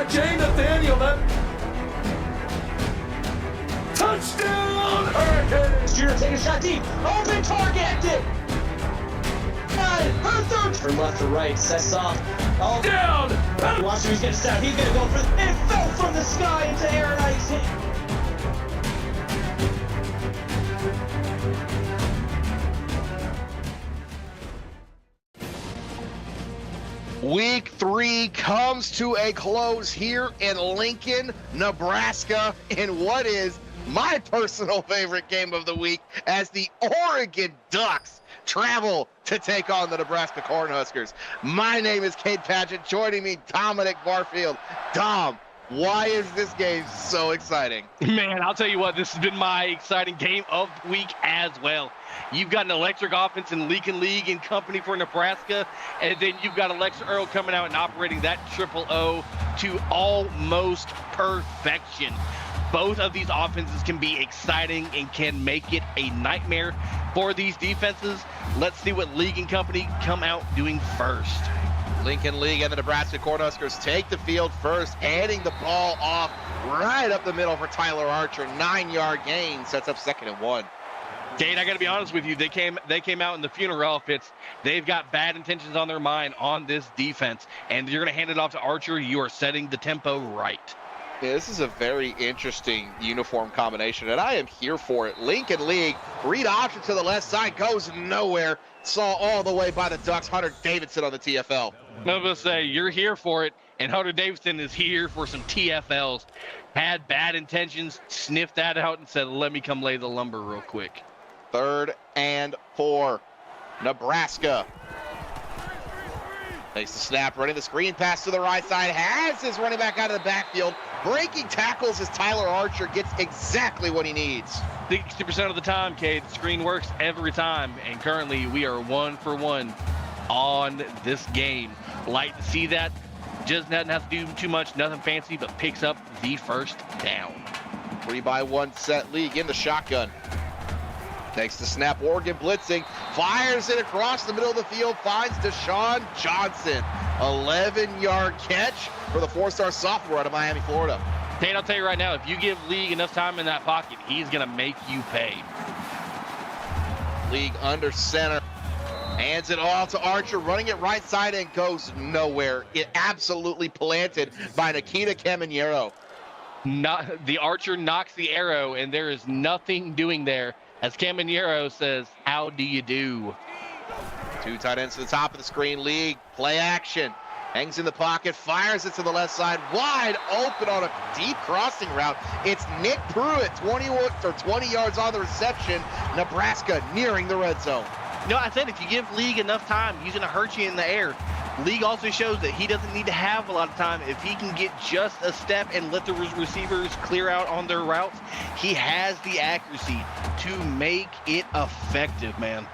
Jay Nathaniel. Touchdown, Hurricanes! Junior take a shot deep. Open target! Her third. From left to right, sets off. Oh, Down! watch him, he's gonna step. He's gonna go for it. It fell from the sky into Aaron Ice. Week 3 comes to a close here in Lincoln, Nebraska, in what is my personal favorite game of the week as the Oregon Ducks travel to take on the Nebraska Cornhuskers. My name is Cade Padgett. Joining me, Dominic Barfield. Dom, why is this game so exciting? Man, I'll tell you what, this has been my exciting game of the week as well. You've got an electric offense in Lincoln League and company for Nebraska, and then you've got Alexa Earl coming out and operating that triple O to almost perfection. Both of these offenses can be exciting and can make it a nightmare for these defenses. Let's see what League and company come out doing first. Lincoln League and the Nebraska Cornhuskers take the field first, handing the ball off right up the middle for Tyler Archer. 9-yard gain, sets up 2nd and 1. Cade, I got to be honest with you. They came out in the funeral outfits. They've got bad intentions on their mind on this defense, and you're going to hand it off to Archer. You are setting the tempo right. Yeah, this is a very interesting uniform combination, and I am here for it. Lincoln League, read option to the left side, goes nowhere. Saw all the way by the Ducks. Hunter Davidson on the TFL. I'm going to say you're here for it, and Hunter Davidson is here for some TFLs. Had bad intentions, sniffed that out, and said, let me come lay the lumber real quick. 3rd and 4. Nebraska. Takes the snap, running the screen pass to the right side. Has his running back out of the backfield. Breaking tackles as Tyler Archer gets exactly what he needs. 60% of the time, Cade, the screen works every time. And currently, we are 1 for 1 on this game. Like to see that. Just doesn't have to do too much, nothing fancy, but picks up the first down. 3-by-1 set League in the shotgun. Takes the snap, Oregon blitzing, fires it across the middle of the field, finds Deshaun Johnson. 11-yard catch for the 4-star sophomore out of Miami, Florida. Tate, I'll tell you right now, if you give League enough time in that pocket, he's going to make you pay. League under center. Hands it all to Archer, running it right side and goes nowhere. It absolutely planted by Nikita Caminero. The Archer knocks the arrow, and there is nothing doing there. As Caminero says, how do you do? 2 tight ends to the top of the screen. League, play action. Hangs in the pocket, fires it to the left side, wide open on a deep crossing route. It's Nick Pruitt, 20 yards on the reception. Nebraska nearing the red zone. No, I said if you give League enough time, he's going to hurt you in the air. League also shows that he doesn't need to have a lot of time. If he can get just a step and let the receivers clear out on their routes, he has the accuracy to make it effective, man.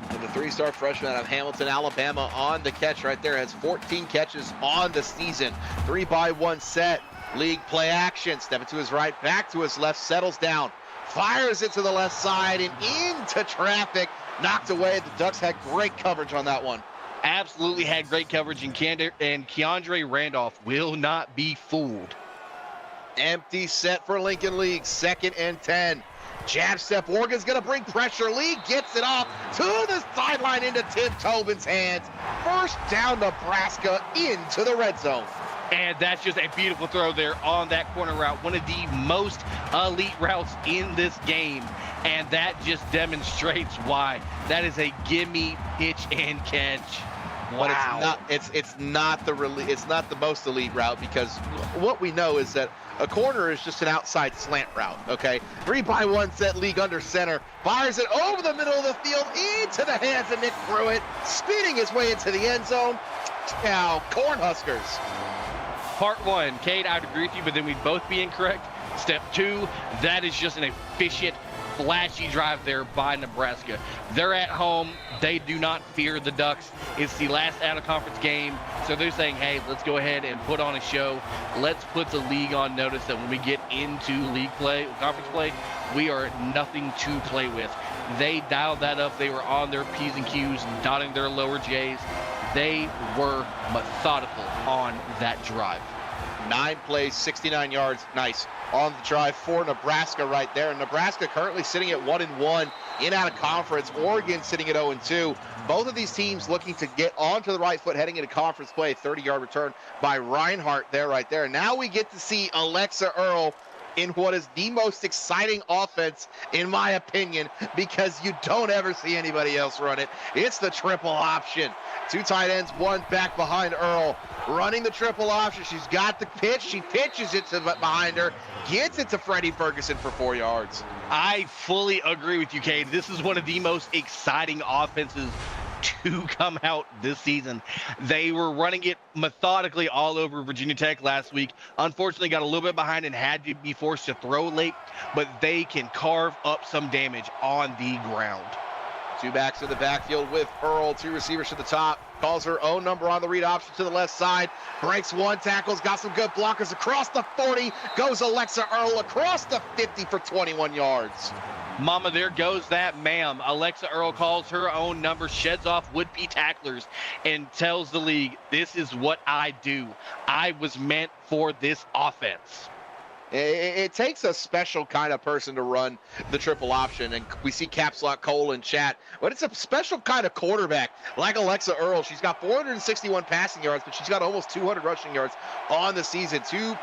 And the 3-star freshman out of Hamilton, Alabama on the catch right there. Has 14 catches on the season. 3-by-1 set. League play action. Step it to his right, back to his left, settles down. Fires it to the left side and into traffic. Knocked away. The Ducks had great coverage on that one. Absolutely had great coverage, and Keandre Randolph will not be fooled. Empty set for Lincoln League. 2nd and 10. Jab step. Oregon's going to bring pressure. League gets it off to the sideline into Tim Tobin's hands. First down, Nebraska into the red zone. And that's just a beautiful throw there on that corner route. One of the most elite routes in this game. And that just demonstrates why. That is a gimme pitch and catch. Wow. But it's not the most elite route, because what we know is that a corner is just an outside slant route, okay? 3-by-1 set, League under center. Fires it over the middle of the field into the hands of Nick Pruitt, spinning his way into the end zone. Now, Cornhuskers. Part 1, Cade, I'd agree with you, but then we'd both be incorrect. Step 2, that is just an efficient, flashy drive there by Nebraska. They're at home. They do not fear the Ducks. It's the last out-of-conference game, so they're saying, hey, let's go ahead and put on a show. Let's put the league on notice that when we get into league play, conference play, we are nothing to play with. They dialed that up. They were on their P's and Q's, dotting their lower J's. They were methodical on that drive. 9 plays, 69 yards. Nice. On the drive for Nebraska right there. Nebraska currently sitting at 1-1 in out of conference. Oregon sitting at 0-2. Both of these teams looking to get onto the right foot heading into conference play. 30-yard return by Reinhardt there right there. Now we get to see Alexa Earl in what is the most exciting offense, in my opinion, because you don't ever see anybody else run it. It's the triple option. 2 tight ends, 1 back behind Earl. Running the triple option. She's got the pitch. She pitches it to behind her. Gets it to Freddie Ferguson for 4 yards. I fully agree with you, Cade. This is one of the most exciting offenses to come out this season. They were running it methodically all over Virginia Tech last week. Unfortunately, got a little bit behind and had to be forced to throw late, but they can carve up some damage on the ground. 2 backs in the backfield with Earl. 2 receivers to the top. Calls her own number on the read option to the left side. Breaks 1 tackles. Got some good blockers across the 40. Goes Alexa Earl across the 50 for 21 yards. Mama, there goes that ma'am. Alexa Earl calls her own number, sheds off would-be tacklers, and tells the league, this is what I do. I was meant for this offense. It takes a special kind of person to run the triple option, and we see Caps Lock Cole in chat, but it's a special kind of quarterback like Alexa Earl. She's got 461 passing yards, but she's got almost 200 rushing yards on the season. 3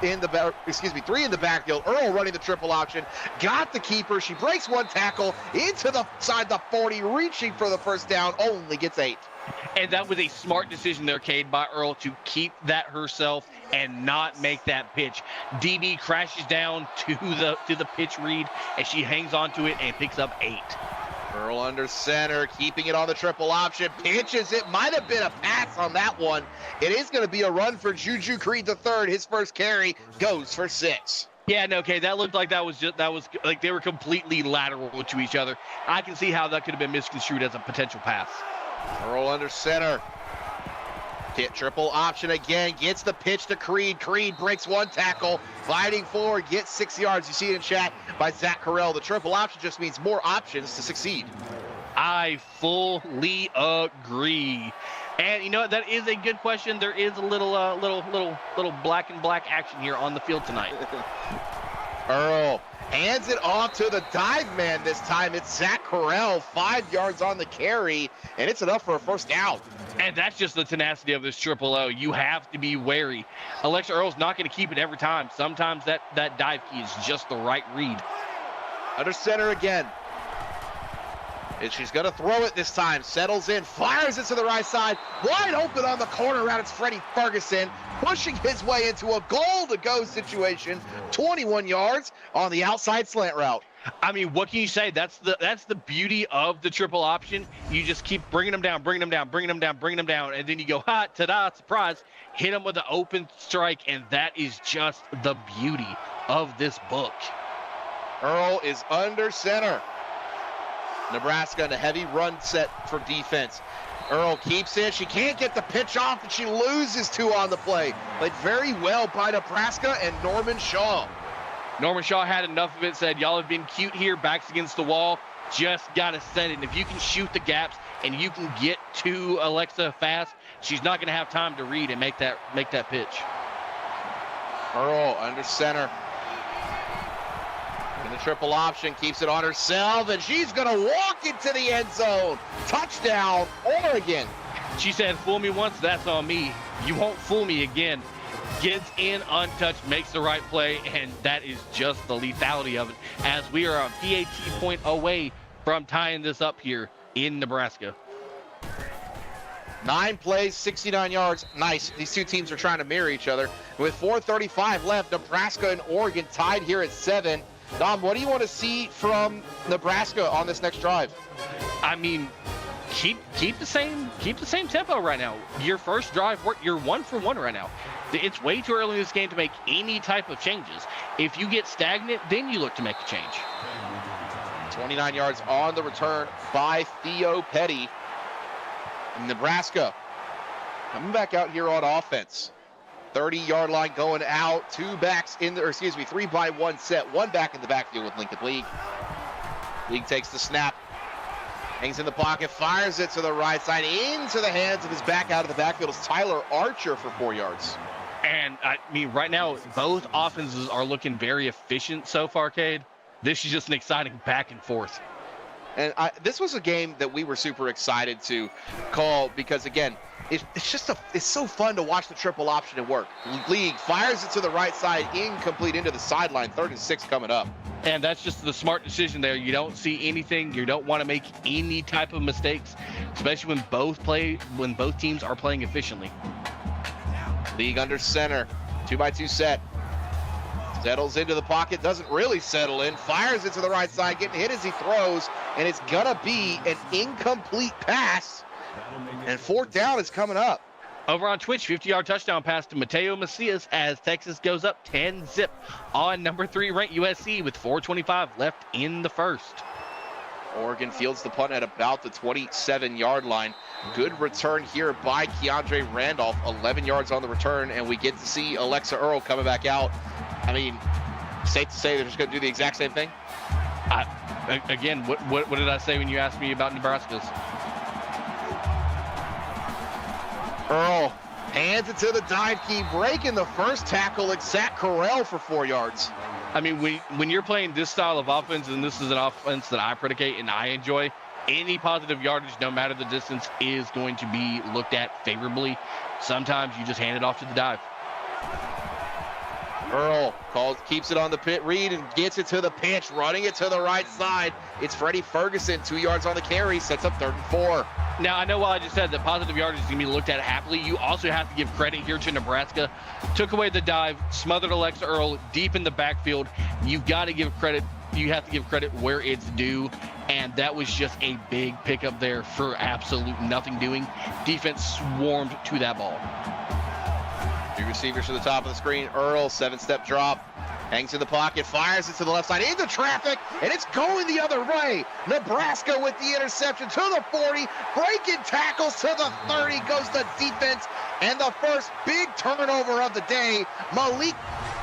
in the backfield. Earl running the triple option, got the keeper. She breaks 1 tackle into the side the 40, reaching for the first down, only gets 8. And that was a smart decision there, Cade, by Earl to keep that herself and not make that pitch. DB crashes down to the pitch read, and she hangs on to it and picks up 8. Earl under center, keeping it on the triple option, pitches it. Might have been a pass on that one. It is going to be a run for Juju Creed III. His first carry goes for 6. Yeah, no, okay, that looked like that was like they were completely lateral to each other. I can see how that could have been misconstrued as a potential pass. Earl under center. Hit triple option again. Gets the pitch to Creed. Creed breaks 1 tackle. Fighting forward. Gets 6 yards. You see it in chat by Zach Carell. The triple option just means more options to succeed. I fully agree. And you know what? That is a good question. There is a little black and black action here on the field tonight. Earl hands it off to the dive man this time. It's Zach Carell, 5 yards on the carry, and it's enough for a first down. And that's just the tenacity of this triple O. You have to be wary. Alexa Earl's not going to keep it every time. Sometimes that dive key is just the right read. Under center again. And she's going to throw it this time. Settles in, fires it to the right side. Wide open on the corner route. It's Freddie Ferguson pushing his way into a goal-to-go situation. 21 yards on the outside slant route. I mean, what can you say? That's the beauty of the triple option. You just keep bringing them down, and then you go, ha, ta-da, surprise, hit them with an open strike, and that is just the beauty of this book. Earl is under center. Nebraska in a heavy run set for defense. Earl keeps it. She can't get the pitch off, and she loses 2 on the play. Played very well by Nebraska and Norman Shaw. Norman Shaw had enough of it, said, y'all have been cute here, backs against the wall. Just got to send it. And if you can shoot the gaps and you can get to Alexa fast, she's not going to have time to read and make that pitch. Earl under center. In the triple option, keeps it on herself, and she's going to walk into the end zone. Touchdown, Oregon. She said, fool me once, that's on me. You won't fool me again. Gets in untouched, makes the right play, and that is just the lethality of it, as we are a PAT point away from tying this up here in Nebraska. 9 plays, 69 yards. Nice. These 2 teams are trying to mirror each other. With 4:35 left, Nebraska and Oregon tied here at 7. Dom, what do you want to see from Nebraska on this next drive? I mean, keep the same tempo right now. Your first drive, you're 1 for 1 right now. It's way too early in this game to make any type of changes. If you get stagnant, then you look to make a change. 29 yards on the return by Theo Petty. Nebraska coming back out here on offense. 30-yard line going out. 2 backs in there, 3 by 1 set. 1 back in the backfield with Lincoln League. League takes the snap. Hangs in the pocket, fires it to the right side, into the hands of his back out of the backfield is Tyler Archer for 4 yards. And I mean, right now, both offenses are looking very efficient so far, Cade. This is just an exciting back and forth. And this was a game that we were super excited to call because, again, it's so fun to watch the triple option at work. League fires it to the right side, incomplete into the sideline, 3rd and 6 coming up. And that's just the smart decision there. You don't see anything. You don't want to make any type of mistakes, especially when both teams are playing efficiently. League under center, 2x2 set. Settles into the pocket, doesn't really settle in, fires it to the right side, getting hit as he throws, and it's gonna be an incomplete pass, and 4th down is coming up. Over on Twitch, 50-yard touchdown pass to Mateo Macias as Texas goes up 10-zip on number 3 ranked USC with 4:25 left in the first. Oregon fields the punt at about the 27-yard line. Good return here by Keandre Randolph, 11 yards on the return, and we get to see Alexa Earl coming back out. I mean, safe to say they're just going to do the exact same thing? Again, what did I say when you asked me about Nebraska's? Earl hands it to the dive key, breaking the first tackle at Zach Correll for 4 yards. I mean, when you're playing this style of offense, and this is an offense that I predicate and I enjoy, any positive yardage, no matter the distance, is going to be looked at favorably. Sometimes you just hand it off to the dive. Earl keeps it on the pit read and gets it to the pitch, running it to the right side. It's Freddie Ferguson, 2 yards on the carry, sets up 3rd and 4. Now, I know while I just said that positive yardage is going to be looked at happily, you also have to give credit here to Nebraska. Took away the dive, smothered Alexa Earl deep in the backfield. You've got to give credit. You have to give credit where it's due, and that was just a big pickup there for absolute nothing doing. Defense swarmed to that ball. 2 receivers to the top of the screen. Earl, 7-step drop. Hangs in the pocket, fires it to the left side into traffic, and it's going the other way. Nebraska with the interception to the 40, breaking tackles to the 30, goes the defense, and the first big turnover of the day, Malik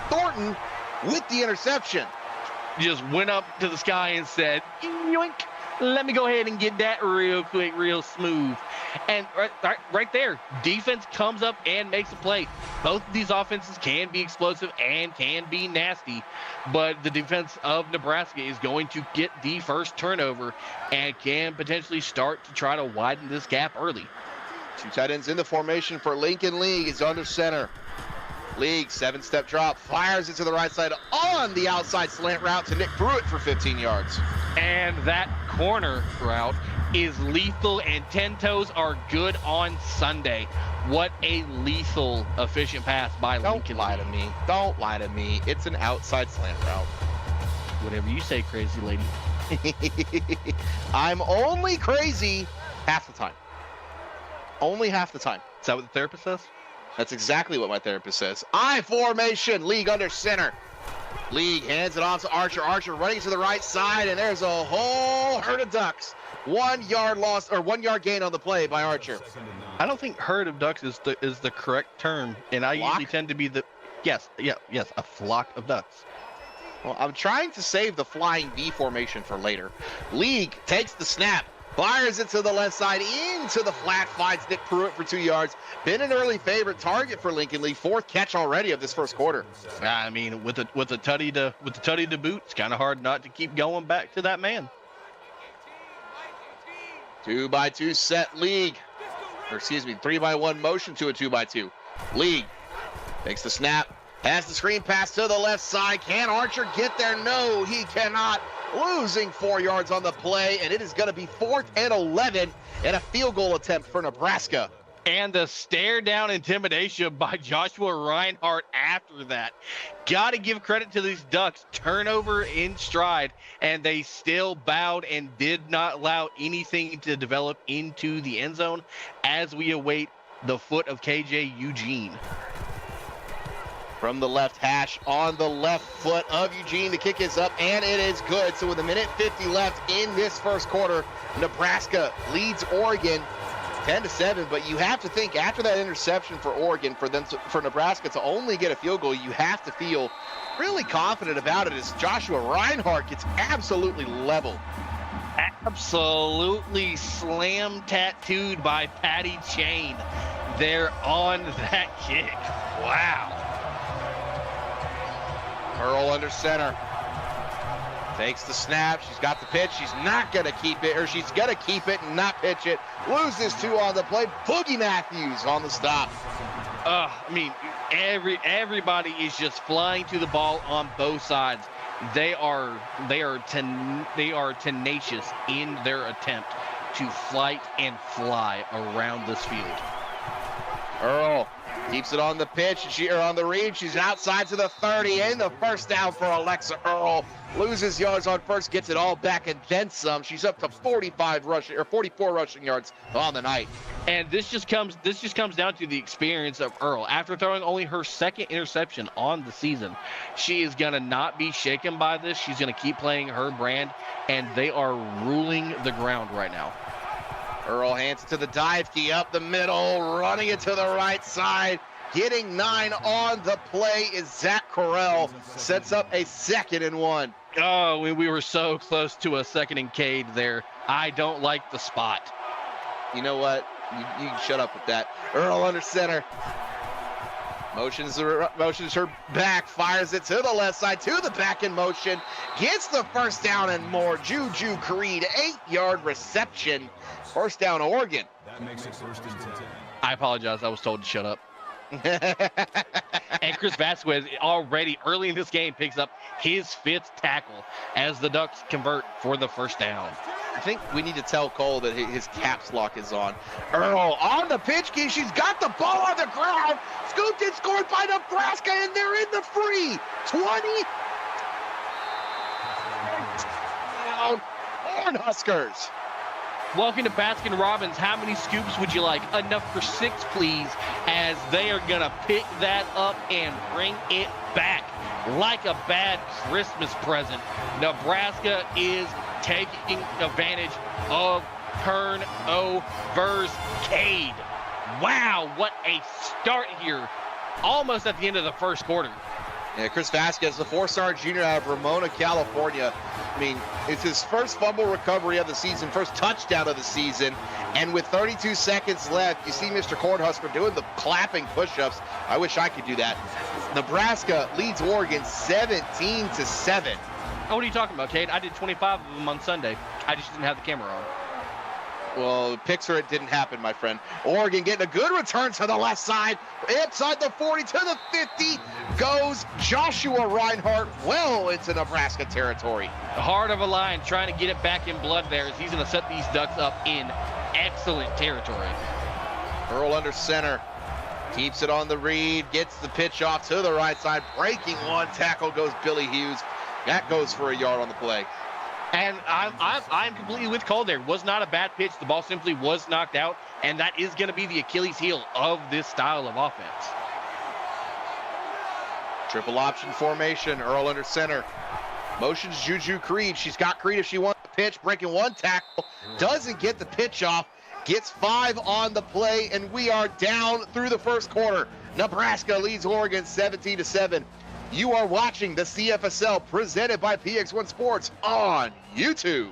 Thornton with the interception. Just went up to the sky and said, yoink, let me go ahead and get that real quick, real smooth. And right there, defense comes up and makes a play. Both of these offenses can be explosive and can be nasty, but the defense of Nebraska is going to get the first turnover and can potentially start to try to widen this gap early. 2 tight ends in the formation for Lincoln. League is under center. League, 7-step drop, fires it to the right side on the outside slant route to Nick Pruitt for 15 yards. And that corner route is lethal, and 10 toes are good on Sunday. What a lethal, efficient pass by Lincoln. Don't lie to me. Don't lie to me. It's an outside slant route. Whatever you say, crazy lady. I'm only crazy half the time. Only half the time. Is that what the therapist says? That's exactly what my therapist says. I formation, League under center. League hands it off to Archer. Archer running to the right side, and there's a whole herd of ducks. 1 yard lost, or 1 yard gain on the play by Archer. I don't think herd of ducks is the correct term, and I usually tend to be yes, a flock of ducks. Well, I'm trying to save the flying V formation for later. League takes the snap. Fires it to the left side into the flat, finds Nick Pruitt for 2 yards. Been an early favorite target for Lincoln League. 4th catch already of this first quarter. I mean, with the tutty to boot, it's kind of hard not to keep going back to that man. 2x2 set. League, or excuse me, 3x1 motion to a 2x2. League takes the snap, has the screen pass to the left side. Can Archer get there? No, he cannot. Losing 4 yards on the play, and it is going to be 4th and 11 and a field goal attempt for Nebraska. And the stare down intimidation by Joshua Reinhardt after that. Got to give credit to these Ducks. Turnover in stride, and they still bowed and did not allow anything to develop into the end zone as we await the foot of KJ Eugene. From the left hash on the left foot of Eugene, the kick is up, and it is good. So with 1:50 left in this first quarter, Nebraska leads Oregon 10-7. But you have to think after that interception for Oregon, for Nebraska to only get a field goal, you have to feel really confident about it as Joshua Reinhardt gets absolutely leveled. Absolutely slam tattooed by Patty Chain there on that kick. Wow. Earl under center. Takes the snap. She's got the pitch. She's not going to keep it, or she's going to keep it and not pitch it. Loses 2 on the play. Boogie Matthews on the stop. I mean, everybody is just flying to the ball on both sides. They are tenacious in their attempt to flight and fly around this field. Earl keeps it on the pitch, or on the read. She's outside to the 30, and the first down for Alexa Earl. Loses yards on first, gets it all back and then some. She's up to 44 rushing yards on the night. And this just comes down to the experience of Earl. After throwing only her second interception on the season, she is gonna not be shaken by this. She's gonna keep playing her brand, and they are ruling the ground right now. Earl hands it to the dive key up the middle, running it to the right side. Getting 9 on the play is Zach Correll. Sets up a 2nd and 1. Oh, we were so close to a 2nd and Cade there. I don't like the spot. You know what? You can shut up with that. Earl under center. Motions her back, fires it to the left side, to the back in motion. Gets the first down and more. Juju Creed, 8-yard reception. First down, Oregon. That makes it 1st and 10. I apologize. I was told to shut up. And Chris Vasquez already early in this game picks up his 5th tackle as the Ducks convert for the first down. I think we need to tell Cole that his caps lock is on. Earl on the pitch key. She's got the ball on the ground. Scooped and scored by Nebraska, and they're in the free. 20. Down. Cornhuskers. Welcome to Baskin Robbins. How many scoops would you like? Enough for 6, please, as they are going to pick that up and bring it back like a bad Christmas present. Nebraska is taking advantage of turnovers. Cade. Wow, what a start here. Almost at the end of the first quarter. Yeah, Chris Vasquez, the 4-star junior out of Ramona, California. I mean, it's his first fumble recovery of the season, first touchdown of the season. And with 32 seconds left, you see Mr. Cornhusker doing the clapping push-ups. I wish I could do that. Nebraska leads Oregon 17-7. Oh, what are you talking about, Cade? I did 25 of them on Sunday. I just didn't have the camera on. Well, picture it didn't happen, my friend. Oregon getting a good return to the left side. Inside the 40 to the 50 goes Joshua Reinhardt well into Nebraska territory. The heart of a lion trying to get it back in blood there as he's going to set these Ducks up in excellent territory. Earl under center. Keeps it on the read. Gets the pitch off to the right side. Breaking one tackle goes Billy Hughes. That goes for a yard on the play. And I'm completely with Cole there. Was not a bad pitch. The ball simply was knocked out, and that is going to be the Achilles heel of this style of offense. Triple option formation. Earl under center. Motions Juju Creed. She's got Creed if she wants the pitch. Breaking one tackle. Doesn't get the pitch off. Gets 5 on the play, and we are down through the first quarter. Nebraska leads Oregon 17-7. You are watching the CFSL presented by PX1 Sports on YouTube.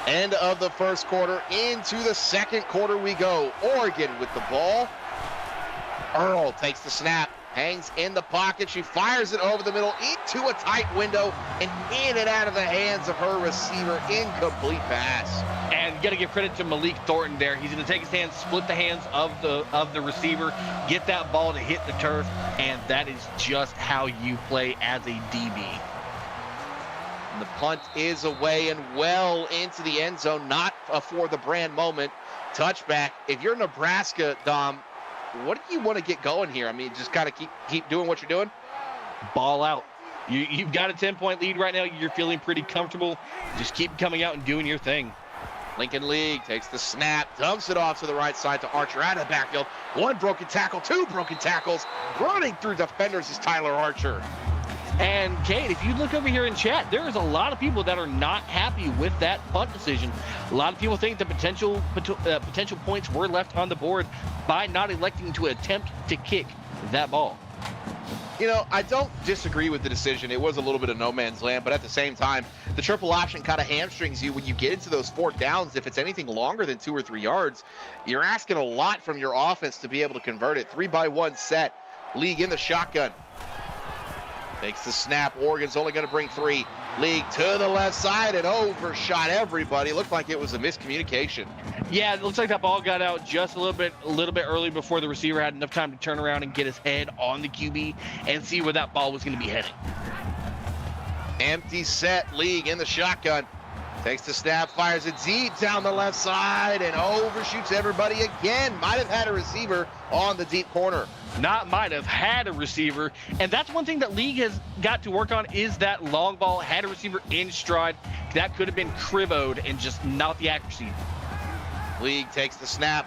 End of the first quarter. Into the second quarter we go. Oregon with the ball. Earl takes the snap. Hangs in the pocket. She fires it over the middle into a tight window and in and out of the hands of her receiver. Incomplete pass. And you got to give credit to Malik Thornton there. He's going to take his hands, split the hands of the receiver, get that ball to hit the turf, and that is just how you play as a DB. And the punt is away and well into the end zone. Not a for the brand moment. Touchback. If you're Nebraska, Dom, what do you want to get going here? I mean, just kind of keep doing what you're doing? Ball out. You've got a 10-point lead right now. You're feeling pretty comfortable. Just keep coming out and doing your thing. Lincoln League takes the snap, dumps it off to the right side to Archer out of the backfield. 1 broken tackle, 2 broken tackles. Running through defenders is Tyler Archer. And, Kate, if you look over here in chat, there is a lot of people that are not happy with that punt decision. A lot of people think the potential points were left on the board by not electing to attempt to kick that ball. You know, I don't disagree with the decision. It was a little bit of no man's land, but at the same time, the triple option kind of hamstrings you when you get into those fourth downs. If it's anything longer than 2 or 3 yards, you're asking a lot from your offense to be able to convert it. 3-by-1 set. League in the shotgun. Takes the snap. Oregon's only going to bring 3. League to the left side and overshot everybody. Looked like it was a miscommunication. Yeah, it looks like that ball got out just a little bit early before the receiver had enough time to turn around and get his head on the QB and see where that ball was going to be heading. Empty set. League in the shotgun. Takes the snap, fires it deep down the left side, and overshoots everybody again. Might have had a receiver on the deep corner. Might have had a receiver, and that's one thing that League has got to work on is that long ball. Had a receiver in stride. That could have been cribboed and just not the accuracy. League takes the snap,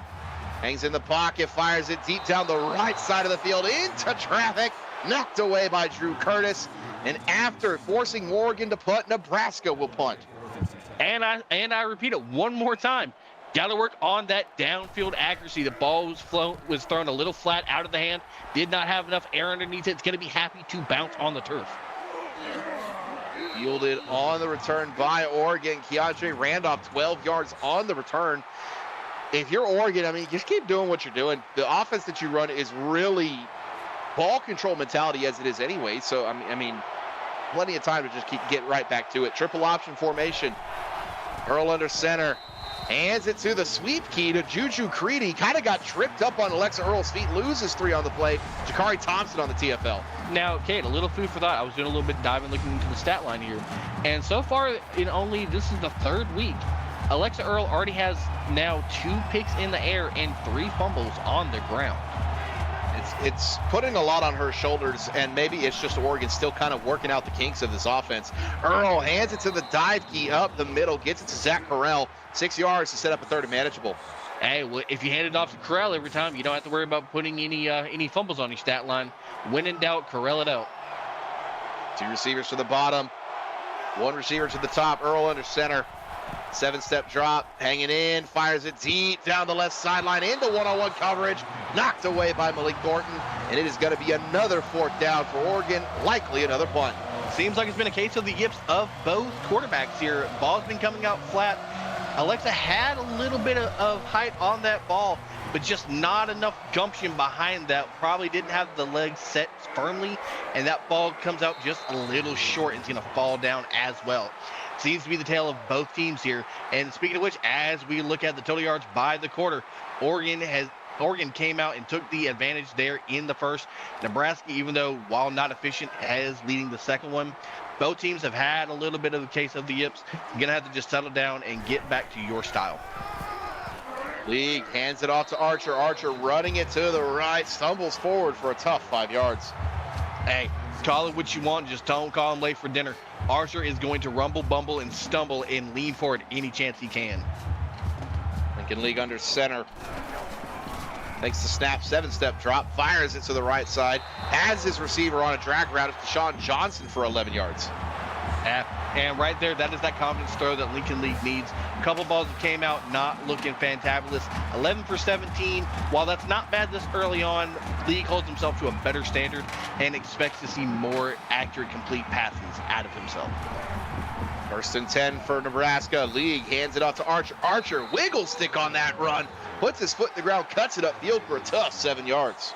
hangs in the pocket, fires it deep down the right side of the field into traffic, knocked away by Drew Curtis, and after forcing Oregon to punt, Nebraska will punt. And I repeat it one more time. Got to work on that downfield accuracy. The ball was thrown a little flat out of the hand. Did not have enough air underneath it. It's going to be happy to bounce on the turf. Yielded on the return by Oregon. Keandre Randolph, 12 yards on the return. If you're Oregon, I mean, just keep doing what you're doing. The offense that you run is really ball control mentality as it is anyway. So, I mean, plenty of time to just get right back to it. Triple option formation. Earl under center. Hands it to the sweep key to Juju Creedy. Kind of got tripped up on Alexa Earl's feet. Loses 3 on the play. Jakari Thompson on the TFL. Now, Kate, a little food for thought. I was doing a little bit diving, looking into the stat line here. And so far, this is the 3rd week. Alexa Earl already has now 2 picks in the air and 3 fumbles on the ground. It's putting a lot on her shoulders, and maybe it's just Oregon still kind of working out the kinks of this offense. Earl hands it to the dive key up the middle, gets it to Zach Correll. 6 yards to set up a 3rd and manageable. Hey, well, if you hand it off to Correll every time, you don't have to worry about putting any fumbles on your stat line. When in doubt, Correll it out. 2 receivers to the bottom, 1 receiver to the top. Earl under center. 7-step drop, hanging in, fires it deep down the left sideline into one-on-one coverage, knocked away by Malik Thornton, and it is going to be another 4th down for Oregon, likely another punt. Seems like it's been a case of the yips of both quarterbacks here. Ball's been coming out flat. Alexa had a little bit of height on that ball, but just not enough gumption behind that. Probably didn't have the legs set firmly, and that ball comes out just a little short and it's going to fall down as well. Seems to be the tale of both teams here. And speaking of which, as we look at the total yards by the quarter, Oregon came out and took the advantage there in the first. Nebraska, even though while not efficient, is leading the second one. Both teams have had a little bit of a case of the yips. You're going to have to just settle down and get back to your style. League hands it off to Archer. Archer running it to the right, stumbles forward for a tough 5 yards. Hey, call it what you want, just don't call him late for dinner. Archer is going to rumble, bumble, and stumble and lean forward any chance he can. Lincoln League under center. Takes the snap, 7-step drop, fires it to the right side. Has his receiver on a drag route. It's Deshaun Johnson for 11 yards. And right there, that is that confidence throw that Lincoln League needs. A couple balls that came out not looking fantabulous. 11 for 17. While that's not bad this early on, League holds himself to a better standard and expects to see more accurate, complete passes out of himself. 1st and 10 for Nebraska. League hands it off to Archer. Archer wiggle stick on that run. Puts his foot in the ground, cuts it upfield for a tough 7 yards.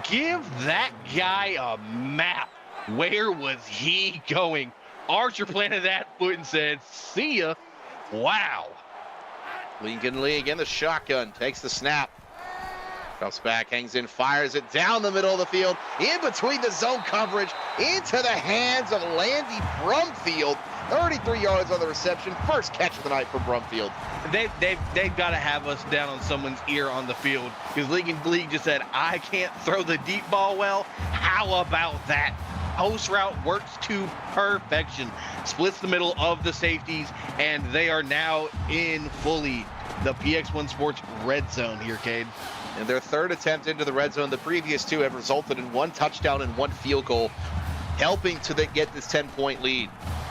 Give that guy a map. Where was he going? Archer planted that foot and said, see ya. Wow. Lincoln League in the shotgun, takes the snap. Drops back, hangs in, fires it down the middle of the field, in between the zone coverage, into the hands of Landy Brumfield. 33 yards on the reception, 1st catch of the night for Brumfield. They've got to have us down on someone's ear on the field, because Lincoln League just said, I can't throw the deep ball well. How about that? Post route works to perfection. Splits the middle of the safeties, and they are now in fully the PX1 Sports red zone here, Cade. And their 3rd attempt into the red zone, the previous 2 have resulted in 1 touchdown and 1 field goal, helping to get this 10-point lead.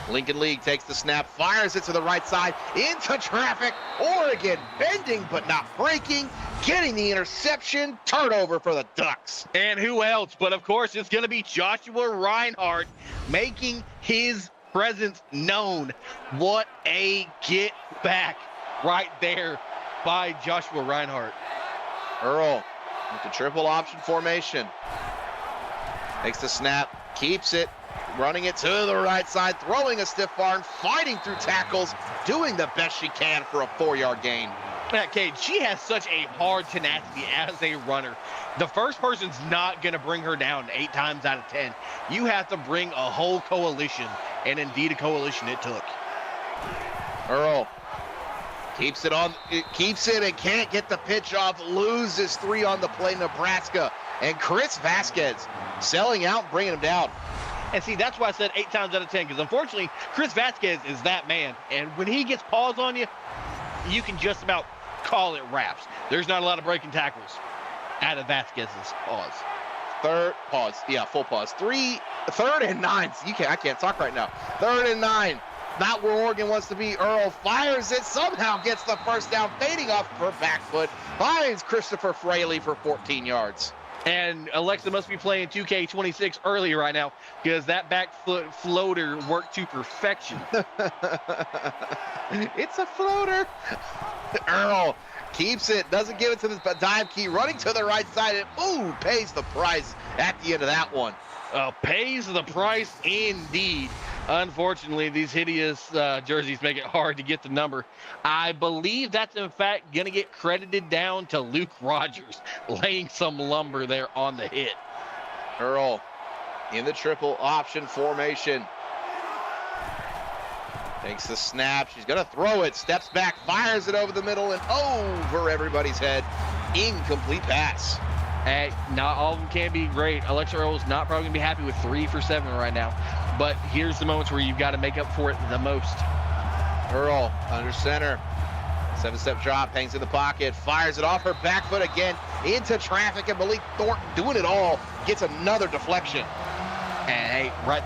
Lincoln League takes the snap, fires it to the right side, into traffic. Oregon bending but not breaking. getting the interception, turnover for the Ducks. And who else? But of course, it's going to be Joshua Reinhardt making his presence known. What a get back right there by Joshua Reinhardt. Earl with the triple option formation. Takes the snap, keeps it, running it to the right side, throwing a stiff arm, fighting through tackles, doing the best she can for a 4-yard gain. Yeah, Cade, she has such a hard tenacity as a runner. The first person's not going to bring her down 8 times out of 10. You have to bring a whole coalition, and indeed a coalition it took. Earl keeps it and can't get the pitch off, loses 3 on the play, Nebraska. And Chris Vasquez selling out, bringing him down. And see, that's why I said 8 times out of 10, because unfortunately, Chris Vasquez is that man. And when he gets paws on you, you can just about call it wraps. There's not a lot of breaking tackles out of Vasquez's paws. Full pause. 3rd and 9. I can't talk right now. 3rd and 9. Not where Oregon wants to be. Earl fires it, somehow gets the first down, fading off her back foot, finds Christopher Fraley for 14 yards. And Alexa must be playing 2K26 early right now, because that back foot floater worked to perfection. It's a floater. Earl keeps it, doesn't give it to the dive key, running to the right side, and pays the price at the end of that one. Pays the price indeed. Unfortunately, these hideous jerseys make it hard to get the number. I believe that's, in fact, going to get credited down to Luke Rogers, laying some lumber there on the hit. Earl in the triple option formation. Takes the snap. She's going to throw it. Steps back, fires it over the middle and over everybody's head. Incomplete pass. Hey, not all of them can be great. Alexa Earl is not probably going to be happy with 3 for 7 right now. But here's the moments where you've got to make up for it the most. Earl under center. 7-step drop, hangs in the pocket, fires it off her back foot again into traffic, and Malik Thornton doing it all. Gets another deflection. And hey, right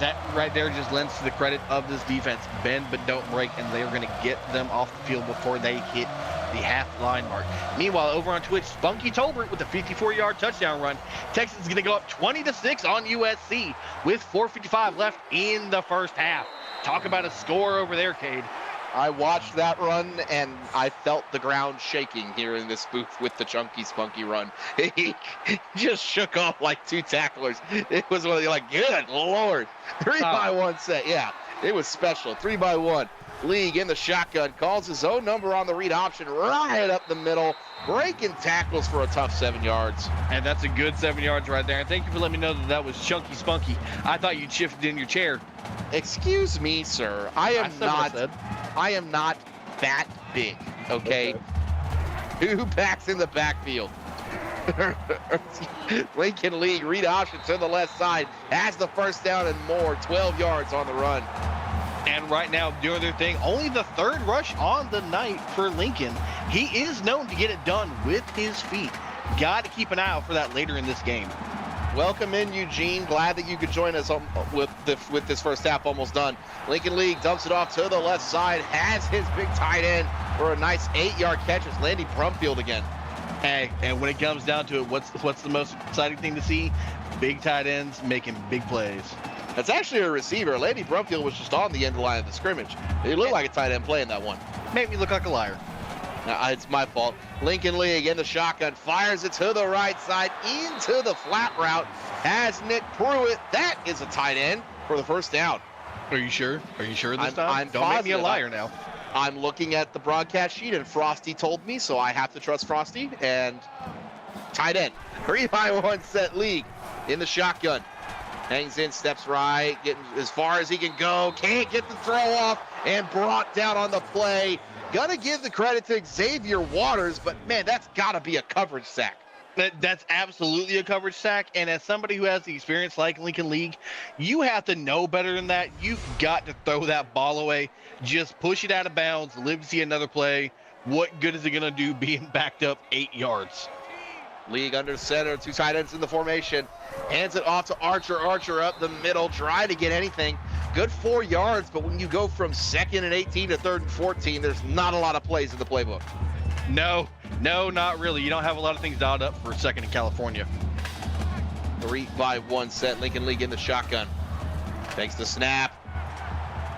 there just lends to the credit of this defense. Bend but don't break, and they're going to get them off the field before they hit the half-line mark. Meanwhile, over on Twitch, Spunky Tolbert with a 54-yard touchdown run. Texas is going to go up 20-6 on USC with 4:55 left in the first half. Talk about a score over there, Cade. I watched that run, and I felt the ground shaking here in this booth with the chunky, spunky run. He just shook off like 2 tacklers. It was one of the, like, good Lord. 3-by-1 set. Yeah, it was special. 3-by-1. League in the shotgun, calls his own number on the read option right up the middle, breaking tackles for a tough 7 yards. And that's a good 7 yards right there. And thank you for letting me know that was chunky spunky. I thought you'd shifted in your chair. Excuse me, sir. I am not that big, okay? 2 backs in the backfield. Lincoln League read option to the left side, has the first down and more, 12 yards on the run. And right now, doing their thing, only the 3rd rush on the night for Lincoln. He is known to get it done with his feet. Got to keep an eye out for that later in this game. Welcome in, Eugene. Glad that you could join us with this first half almost done. Lincoln League dumps it off to the left side, has his big tight end for a nice 8-yard catch. It's Landy Brumfield again. Hey, and when it comes down to it, what's the most exciting thing to see? Big tight ends making big plays. That's actually a receiver. Landy Brumfield was just on the end line of the scrimmage. He looked like a tight end playing that one. Made me look like a liar. It's my fault. Lincoln League in the shotgun, fires it to the right side into the flat route. Has Nick Pruitt. That is a tight end for the first down. Are you sure? Are you sure this time? I'm Don't make me a liar now. I'm looking at the broadcast sheet, and Frosty told me, so I have to trust Frosty. And tight end. 3-by-1 set League in the shotgun. Hangs in, steps right, getting as far as he can go. Can't get the throw off, and brought down on the play. Gonna give the credit to Xavier Waters, but man, that's gotta be a coverage sack. That's absolutely a coverage sack, and as somebody who has the experience like Lincoln League, you have to know better than that. You've got to throw that ball away. Just push it out of bounds, live to see another play. What good is it gonna do being backed up 8 yards? League under center, 2 tight ends in the formation. Hands it off to Archer. Archer up the middle, trying to get anything. Good 4 yards, but when you go from 2nd and 18 to 3rd and 14, there's not a lot of plays in the playbook. No, No, not really. You don't have a lot of things dialed up for a second in California. 3-5-1 set. Lincoln League in the shotgun. Takes the snap.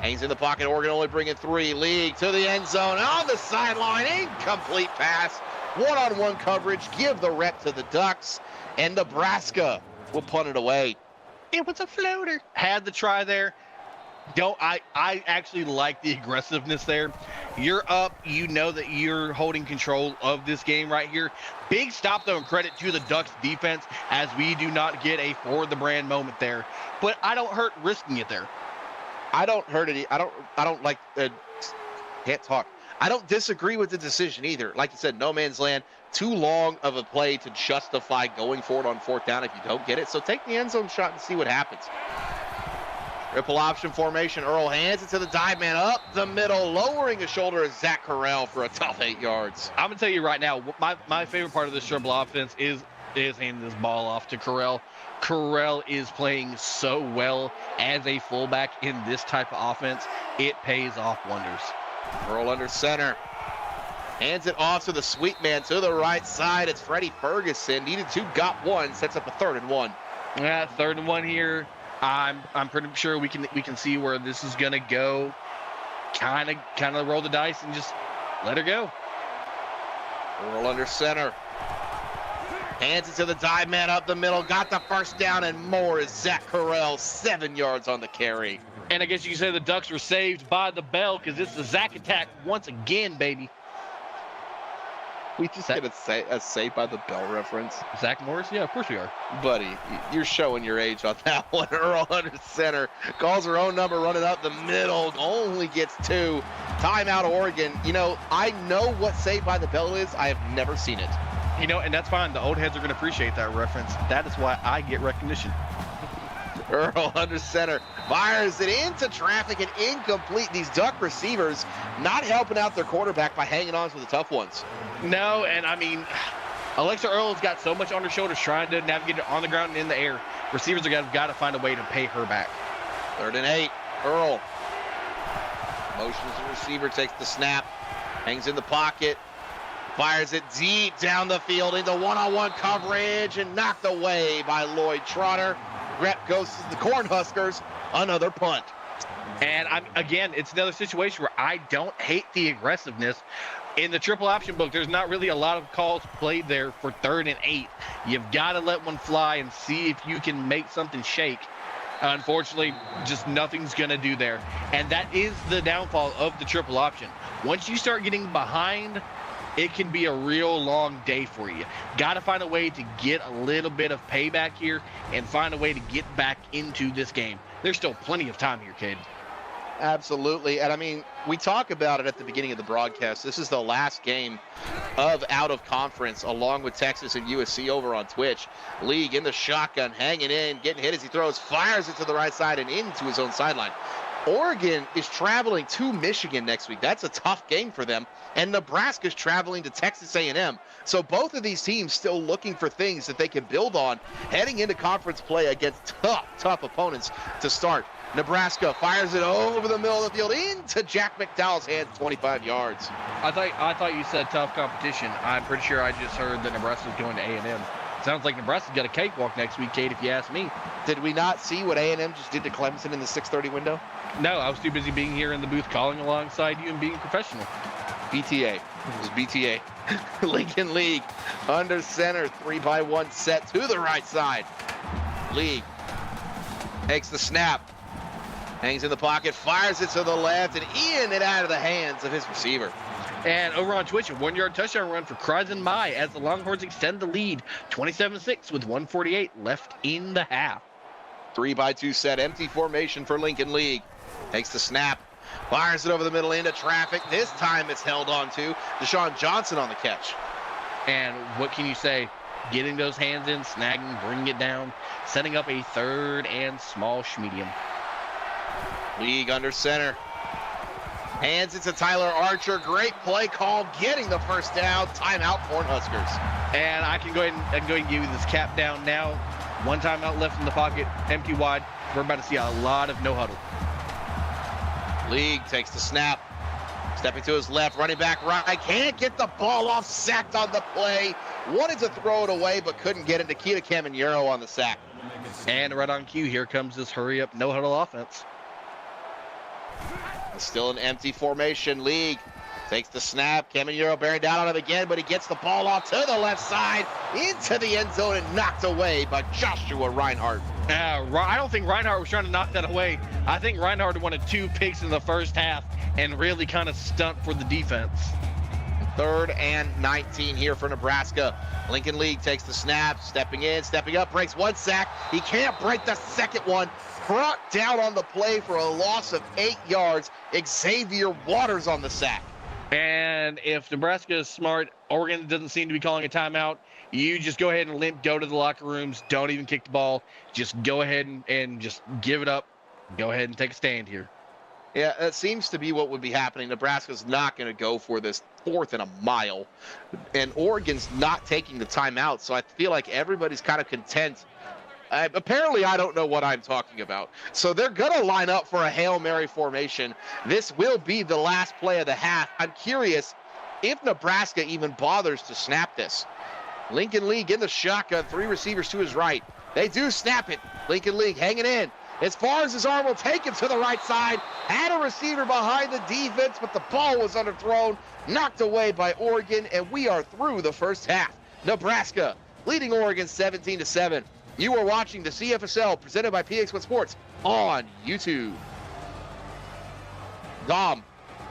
Hangs in the pocket. Oregon only bringing 3. League to the end zone. On the sideline. Incomplete pass. One-on-one coverage. Give the rep to the Ducks. And Nebraska will punt it away. It was a floater. Had the try there. I actually like the aggressiveness there. You're up. You know that you're holding control of this game right here. Big stop, though, and credit to the Ducks defense as we do not get a for-the-brand moment there. But I don't hurt risking it there. I don't hurt it. I don't like, can't talk. I don't disagree with the decision either. Like you said, no man's land. Too long of a play to justify going for it on 4th down if you don't get it. So take the end zone shot and see what happens. Triple option formation. Earl hands it to the dive man up the middle, lowering a shoulder as Zach Correll for a tough 8 yards. I'm going to tell you right now, my favorite part of this triple offense is handing this ball off to Correll. Correll is playing so well as a fullback in this type of offense. It pays off wonders. Earl under center. Hands it off to the sweet man to the right side. It's Freddie Ferguson. Needed 2, got 1. Sets up a 3rd and 1. Yeah, 3rd and 1 here. I'm pretty sure we can see where this is gonna go. Kind of roll the dice and just let her go. Earl under center. Hands it to the dive man up the middle. Got the 1st down and more is Zach Correll. 7 yards on the carry. And I guess you can say the Ducks were saved by the bell because it's the Zach attack once again, baby. We just get a Saved by the Bell reference. Zach Morris? Yeah, of course we are. Buddy, you're showing your age on that one. Earl under center. Calls her own number, running up the middle. Only gets 2. Timeout Oregon. You know, I know what Saved by the Bell is. I have never seen it. You know, and that's fine. The old heads are going to appreciate that reference. That is why I get recognition. Earl under center. Fires it into traffic and incomplete. These Duck receivers not helping out their quarterback by hanging on to the tough ones. No, and I mean, Alexa Earl's got so much on her shoulders trying to navigate it on the ground and in the air. Receivers have got to find a way to pay her back. 3rd and 8. Earl motions the receiver, takes the snap, hangs in the pocket, fires it deep down the field into one-on-one coverage and knocked away by Lloyd Trotter. Rep goes to the Cornhuskers. Another punt. And again, it's another situation where I don't hate the aggressiveness. In the triple option book, there's not really a lot of calls played there for 3rd and 8. You've got to let one fly and see if you can make something shake. Unfortunately, just nothing's going to do there. And that is the downfall of the triple option. Once you start getting behind, it can be a real long day for you. Got to find a way to get a little bit of payback here and find a way to get back into this game. There's still plenty of time here, Cade. Absolutely. And I mean, we talk about it at the beginning of the broadcast. This is the last game of out of conference, along with Texas and USC over on Twitch. League in the shotgun, hanging in, getting hit as he throws, fires it to the right side and into his own sideline. Oregon is traveling to Michigan next week. That's a tough game for them. And Nebraska's traveling to Texas A&M. So both of these teams still looking for things that they can build on heading into conference play against tough opponents to start. Nebraska fires it over the middle of the field into Jack McDowell's hands, 25 yards. I thought you said tough competition. I'm pretty sure I just heard that Nebraska's going to A&M. Sounds like Nebraska's got a cakewalk next week, Kate, if you ask me. Did we not see what A&M just did to Clemson in the 6:30 window? No, I was too busy being here in the booth calling alongside you and being professional. BTA. It was BTA. Lincoln League under center, 3-by-1 set to the right side. League takes the snap, hangs in the pocket, fires it to the left, and in and out of the hands of his receiver. And over on Twitch, a 1-yard touchdown run for Kryzen Mai as the Longhorns extend the lead, 27-6 with 1:48 left in the half. 3-by-2 set, empty formation for Lincoln League. Takes the snap, fires it over the middle into traffic. This time it's held on to Deshaun Johnson on the catch. And what can you say? Getting those hands in, snagging, bringing it down, setting up a 3rd and small medium. League under center. Hands it to Tyler Archer. Great play call, getting the 1st down. Timeout, Cornhuskers. And I can go ahead and give you this cap down now. 1 timeout left in the pocket, empty wide. We're about to see a lot of no huddle. League takes the snap. Stepping to his left, running back right. Can't get the ball off, sacked on the play. Wanted to throw it away, but couldn't get it. Nikita Caminero on the sack. And right on cue, here comes this hurry-up, no-huddle offense. Still an empty formation. League takes the snap. Caminero bearing down on him again, but he gets the ball off to the left side, into the end zone, and knocked away by Joshua Reinhardt. I don't think Reinhardt was trying to knock that away. I think Reinhardt wanted 2 picks in the first half and really kind of stunt for the defense. 3rd and 19 here for Nebraska. Lincoln League takes the snap, stepping in, stepping up, breaks 1 sack. He can't break the second one. Brought down on the play for a loss of 8 yards. Xavier Waters on the sack. And if Nebraska is smart, Oregon doesn't seem to be calling a timeout. You just go ahead and limp, go to the locker rooms, don't even kick the ball. Just go ahead and just give it up. Go ahead and take a stand here. Yeah, that seems to be what would be happening. Nebraska's not going to go for this 4th and a mile. And Oregon's not taking the timeout, so I feel like everybody's kind of content. Apparently, I don't know what I'm talking about. So they're going to line up for a Hail Mary formation. This will be the last play of the half. I'm curious if Nebraska even bothers to snap this. Lincoln League in the shotgun, 3 receivers to his right. They do snap it. Lincoln League hanging in. As far as his arm will take him to the right side. Had a receiver behind the defense, but the ball was underthrown, knocked away by Oregon, and we are through the first half. Nebraska leading Oregon 17-7. You are watching the CFSL presented by PX1 Sports on YouTube. Dom,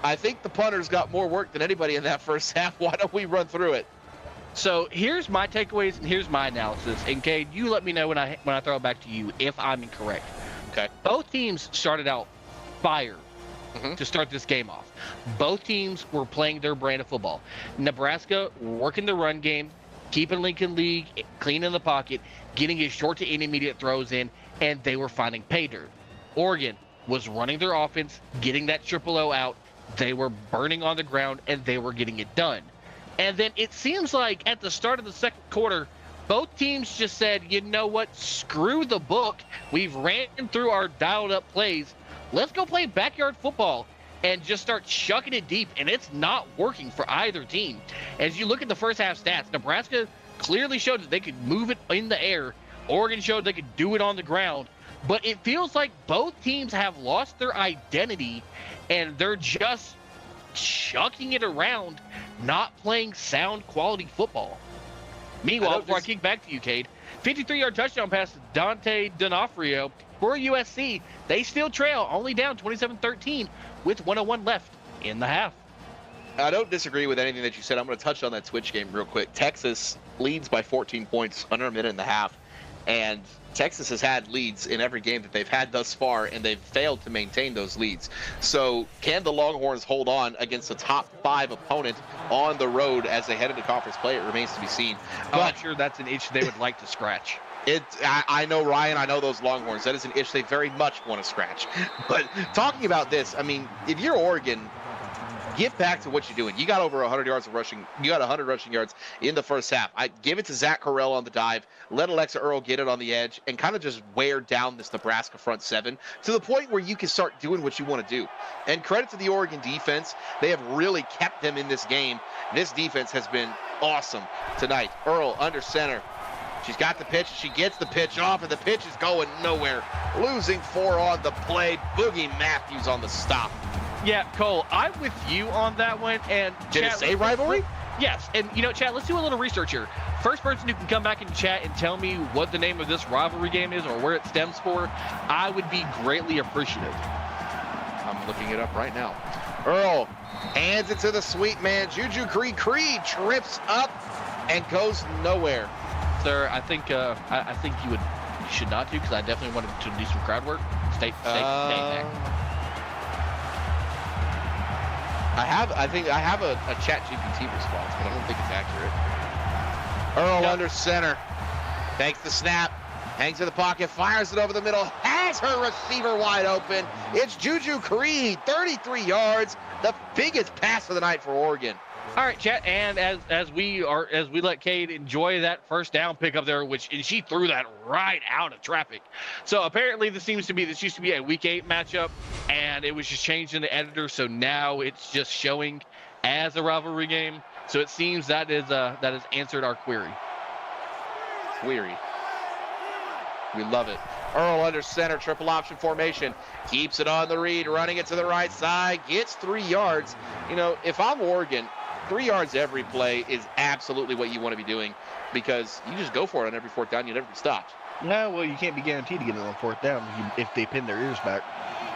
I think the punter's got more work than anybody in that first half. Why don't we run through it? So here's my takeaways and here's my analysis. And Cade, you let me know when I throw it back to you if I'm incorrect. Okay. Both teams started out fire to start this game off. Both teams were playing their brand of football. Nebraska working the run game, keeping Lincoln League clean in the pocket, getting his short to intermediate throws in, and they were finding pay dirt. Oregon was running their offense, getting that triple O out. They were burning on the ground, and they were getting it done. And then it seems like at the start of the second quarter, both teams just said, you know what, screw the book. We've ran through our dialed-up plays. Let's go play backyard football and just start chucking it deep, and it's not working for either team. As you look at the first half stats, Nebraska clearly showed that they could move it in the air. Oregon showed they could do it on the ground. But it feels like both teams have lost their identity, and they're just chucking it around, not playing sound quality football. Meanwhile, before I kick back to you, Cade, 53-yard touchdown pass to Dante D'Onofrio for USC. They still trail, only down 27-13 with 1:01 left in the half. I don't disagree with anything that you said. I'm going to touch on that Twitch game real quick. Texas leads by 14 points under a minute and a half, and Texas has had leads in every game that they've had thus far, and they've failed to maintain those leads. So can the Longhorns hold on against a top 5 opponent on the road as they head into conference play? It remains to be seen. But I'm sure that's an itch they would like to scratch. I know, Ryan, I know those Longhorns. That is an itch they very much want to scratch. But talking about this, I mean, if you're Oregon, get back to what you're doing. You got over 100 yards of rushing. You got 100 rushing yards in the first half. I give it to Zach Carrell on the dive. Let Alexa Earl get it on the edge and kind of just wear down this Nebraska front 7 to the point where you can start doing what you want to do. And credit to the Oregon defense. They have really kept them in this game. This defense has been awesome tonight. Earl under center. She's got the pitch. She gets the pitch off, and the pitch is going nowhere. Losing 4 on the play. Boogie Matthews on the stop. Yeah, Cole, I'm with you on that one. And Did it say rivalry? Yes. And, you know, Chad, let's do a little research here. First person who can come back in the chat and tell me what the name of this rivalry game is or where it stems for, I would be greatly appreciative. I'm looking it up right now. Earl hands it to the sweet man. Juju Creed trips up and goes nowhere. Sir, I think you should not do, because I definitely wanted to do some crowd work. Stay back. I think I have a chat GPT response, but I don't think it's accurate. Earl under center. Takes the snap. Hangs in the pocket. Fires it over the middle. Has her receiver wide open. It's Juju Creed. 33 yards. The biggest pass of the night for Oregon. All right, chat, and as we let Cade enjoy that first down pickup there, and she threw that right out of traffic. So apparently this used to be a week 8 matchup, and it was just changed in the editor, so now it's just showing as a rivalry game. So it seems that has answered our query. Weary. We love it. Earl under center, triple option formation. Keeps it on the read, running it to the right side. Gets 3 yards. You know, if I'm Oregon, 3 yards every play is absolutely what you want to be doing, because you just go for it on every 4th down. You never be stopped. No, well, you can't be guaranteed to get it on 4th down if they pin their ears back.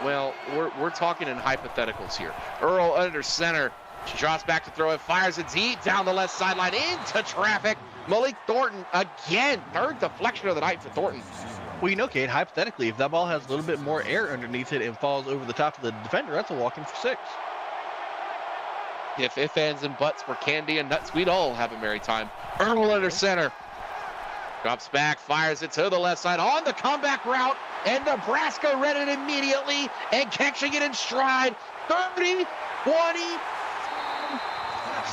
Well, we're talking in hypotheticals here. Earl under center. She drops back to throw it, fires it deep down the left sideline into traffic. Malik Thornton again, 3rd deflection of the night for Thornton. Well, you know, Cade, hypothetically, if that ball has a little bit more air underneath it and falls over the top of the defender, that's a walk-in for 6. If ands, and buts were candy and nuts, we'd all have a merry time. Earl under center. Drops back, fires it to the left side on the comeback route, and Nebraska read it immediately and catching it in stride. 30, 20,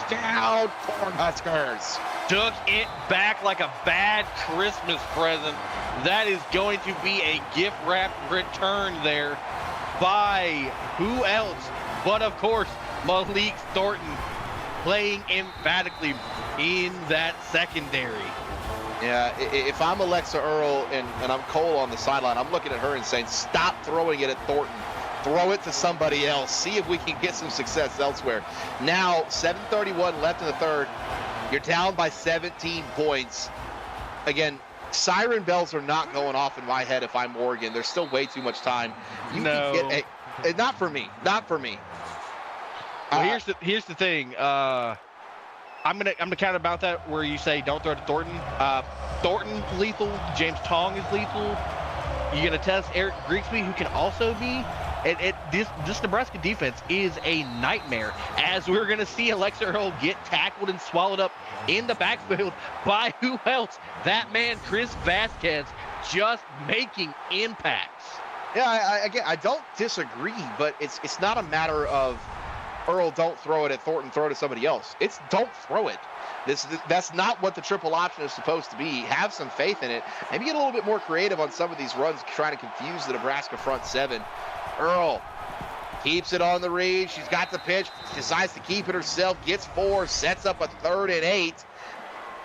touchdown, Cornhuskers. Took it back like a bad Christmas present. That is going to be a gift-wrapped return there by who else but, of course, Malik Thornton, playing emphatically in that secondary. Yeah, if I'm Alexa Earl and I'm Cole on the sideline, I'm looking at her and saying, stop throwing it at Thornton. Throw it to somebody else. See if we can get some success elsewhere. Now, 7:31 left in the 3rd. You're down by 17 points. Again, siren bells are not going off in my head if I'm Oregon. There's still way too much time. Not for me. Not for me. Well, here's the thing. I'm gonna kind of about that where you say don't throw to Thornton. Thornton lethal. James Tong is lethal. You're gonna test Eric Grigsby, who can also be. This Nebraska defense is a nightmare, as we're gonna see Alexa Earl get tackled and swallowed up in the backfield by who else? That man, Chris Vasquez, just making impacts. Yeah, I don't disagree, but it's not a matter of Earl, don't throw it at Thornton, throw it to somebody else. It's don't throw it. That's not what the triple option is supposed to be. Have some faith in it. Maybe get a little bit more creative on some of these runs, trying to confuse the Nebraska front 7. Earl keeps it on the read. She's got the pitch, decides to keep it herself, gets 4, sets up a 3rd and 8.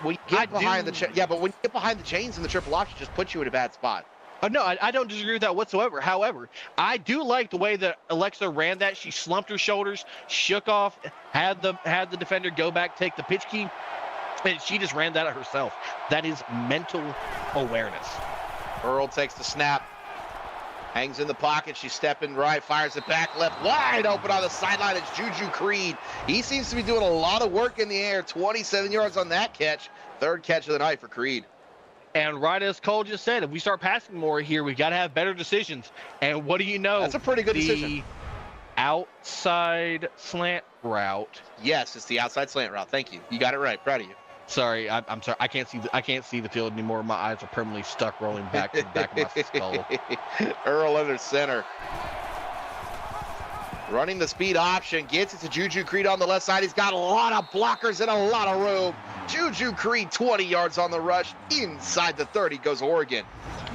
When you get behind but when you get behind the chains in the triple option, just puts you in a bad spot. No, I don't disagree with that whatsoever. However, I do like the way that Alexa ran that. She slumped her shoulders, shook off, had the defender go back, take the pitch key, and she just ran that at herself. That is mental awareness. Earl takes the snap, hangs in the pocket. She's stepping right, fires it back left, wide open on the sideline. It's Juju Creed. He seems to be doing a lot of work in the air. 27 yards on that catch. 3rd catch of the night for Creed. And right as Cole just said, if we start passing more here, we got to have better decisions. And what do you know? That's a pretty good decision. Outside slant route. Yes, it's the outside slant route. Thank you. You got it right. Proud of you. Sorry, I'm sorry. I can't see the field anymore. My eyes are permanently stuck rolling back to the back of my skull. Earl under center. Running the speed option, gets it to Juju Creed on the left side. He's got a lot of blockers and a lot of room. Juju Creed, 20 yards on the rush. Inside the 30 goes Oregon.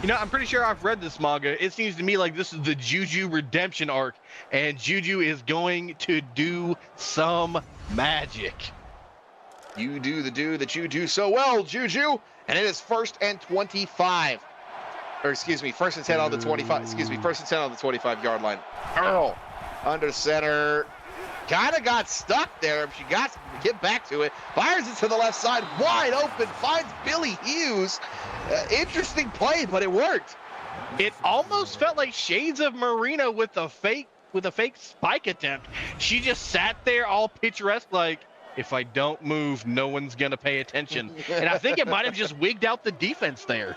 You know, I'm pretty sure I've read this manga. It seems to me like this is the Juju redemption arc, and Juju is going to do some magic. You do the do that you do so well, Juju. And it is 1st and 25. Or excuse me, 1st and 10 on the 25. Excuse me, 1st and 10 on the 25-yard line. Earl under center. Kind of got stuck there. She got to get back to it. Fires it to the left side, wide open. Finds Billy Hughes. Interesting play, but it worked. It almost felt like shades of Marina with a fake spike attempt. She just sat there all picturesque, like, if I don't move, no one's gonna pay attention. And I think it might have just wigged out the defense there.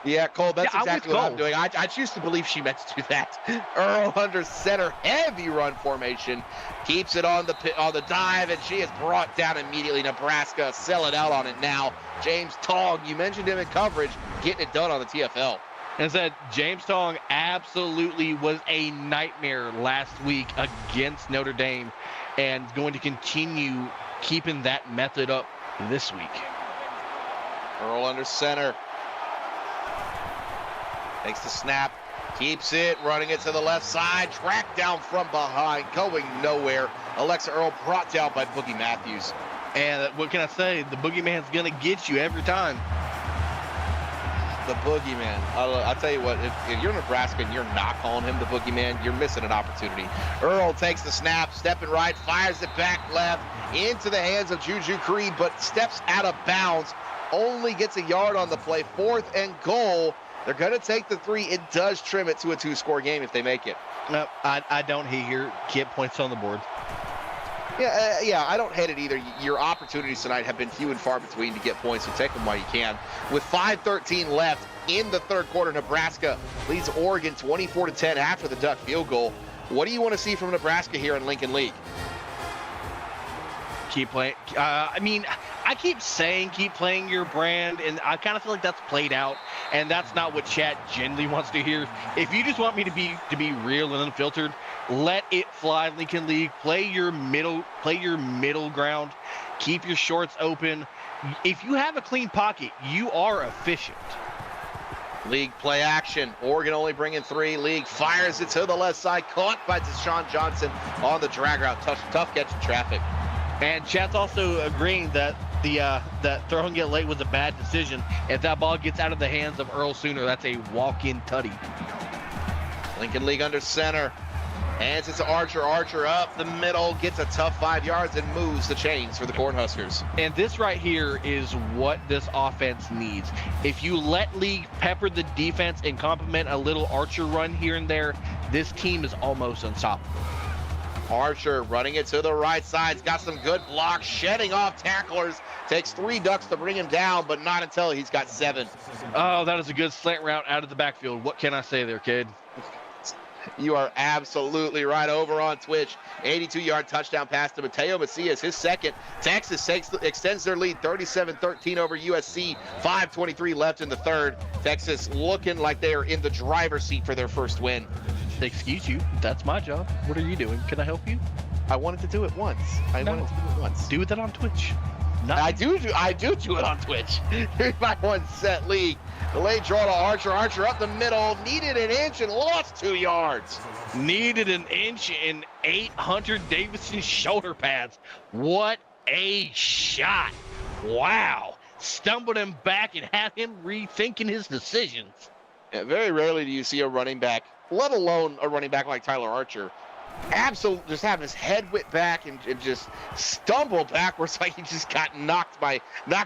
Yeah, Cole, that's exactly what I'm doing. I choose to believe she meant to do that. Earl under center, heavy run formation. Keeps it on the dive, and she is brought down immediately. Nebraska selling out on it now. James Tong, you mentioned him in coverage, getting it done on the TFL. And said James Tong absolutely was a nightmare last week against Notre Dame, and going to continue keeping that method up this week. Earl under center. Takes the snap. Keeps it, running it to the left side. Tracked down from behind, going nowhere. Alexa Earl brought down by Boogie Matthews. And what can I say? The boogeyman's going to get you every time. The boogeyman. I'll tell you what, if you're Nebraska and you're not calling him the boogeyman, you're missing an opportunity. Earl takes the snap, stepping right, fires it back left into the hands of Juju Creed, but steps out of bounds. Only gets a yard on the play. 4th and goal. They're going to take the 3. It does trim it to a 2-score game if they make it. No, I don't hate your get points on the board. Yeah, I don't hate it either. Your opportunities tonight have been few and far between to get points, so take them while you can. With 5:13 left in the third quarter, Nebraska leads Oregon 24-10 after the Duck field goal. What do you want to see from Nebraska here in Lincoln League? Keep playing. I keep saying keep playing your brand, and I kind of feel like that's played out, and that's not what chat generally wants to hear. If you just want me to be real and unfiltered, let it fly, Lincoln League. Play your middle ground. Keep your shorts open. If you have a clean pocket, you are efficient. League play action. Oregon only bringing 3. League fires it to the left side, caught by Deshaun Johnson on the drag route. Tough catch in traffic. And chat's also agreeing that that throwing it late was a bad decision. If that ball gets out of the hands of Earl Sooner, that's a walk-in tutty. Lincoln League under center. Hands it to Archer. Archer up the middle, gets a tough 5 yards and moves the chains for the Cornhuskers. And this right here is what this offense needs. If you let League pepper the defense and complement a little Archer run here and there, this team is almost unstoppable. Archer running it to the right side. He's got some good blocks, shedding off tacklers. Takes 3 Ducks to bring him down, but not until he's got 7. Oh, that is a good slant route out of the backfield. What can I say there, kid? You are absolutely right. Over on Twitch, 82-yard touchdown pass to Mateo Macias, his second. Texas extends their lead 37-13 over USC. 5:23 left in the third. Texas looking like they are in the driver's seat for their first win. Excuse you, that's my job. What are you doing? Can I help you? I wanted to do it once. Do that on Twitch. I do it on Twitch. Here's my one set league. Delayed draw to Archer. Archer up the middle. Needed an inch and lost 2 yards. Needed an inch and 8 Hunter Davidson shoulder pads. What a shot. Wow. Stumbled him back and had him rethinking his decisions. Yeah, very rarely do you see a running back, let alone a running back like Tyler Archer, absolutely just have his head whipped back and just stumble backwards like he just got knocked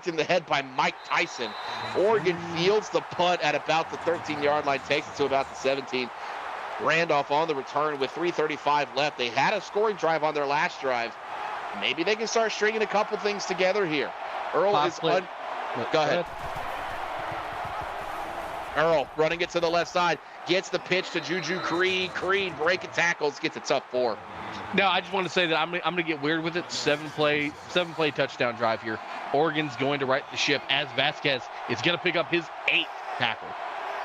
in the head by Mike Tyson. Oregon fields the punt at about the 13-yard line, takes it to about the 17. Randolph on the return with 3:35 left. They had a scoring drive on their last drive. Maybe they can start stringing a couple things together here. Earl is Go ahead. Earl running it to the left side, gets the pitch to Juju Creed. Creed breaking tackles, gets a tough 4. No, I just want to say that I'm going to get weird with it. 7-play touchdown drive here. Oregon's going to right the ship as Vasquez is going to pick up his 8th tackle.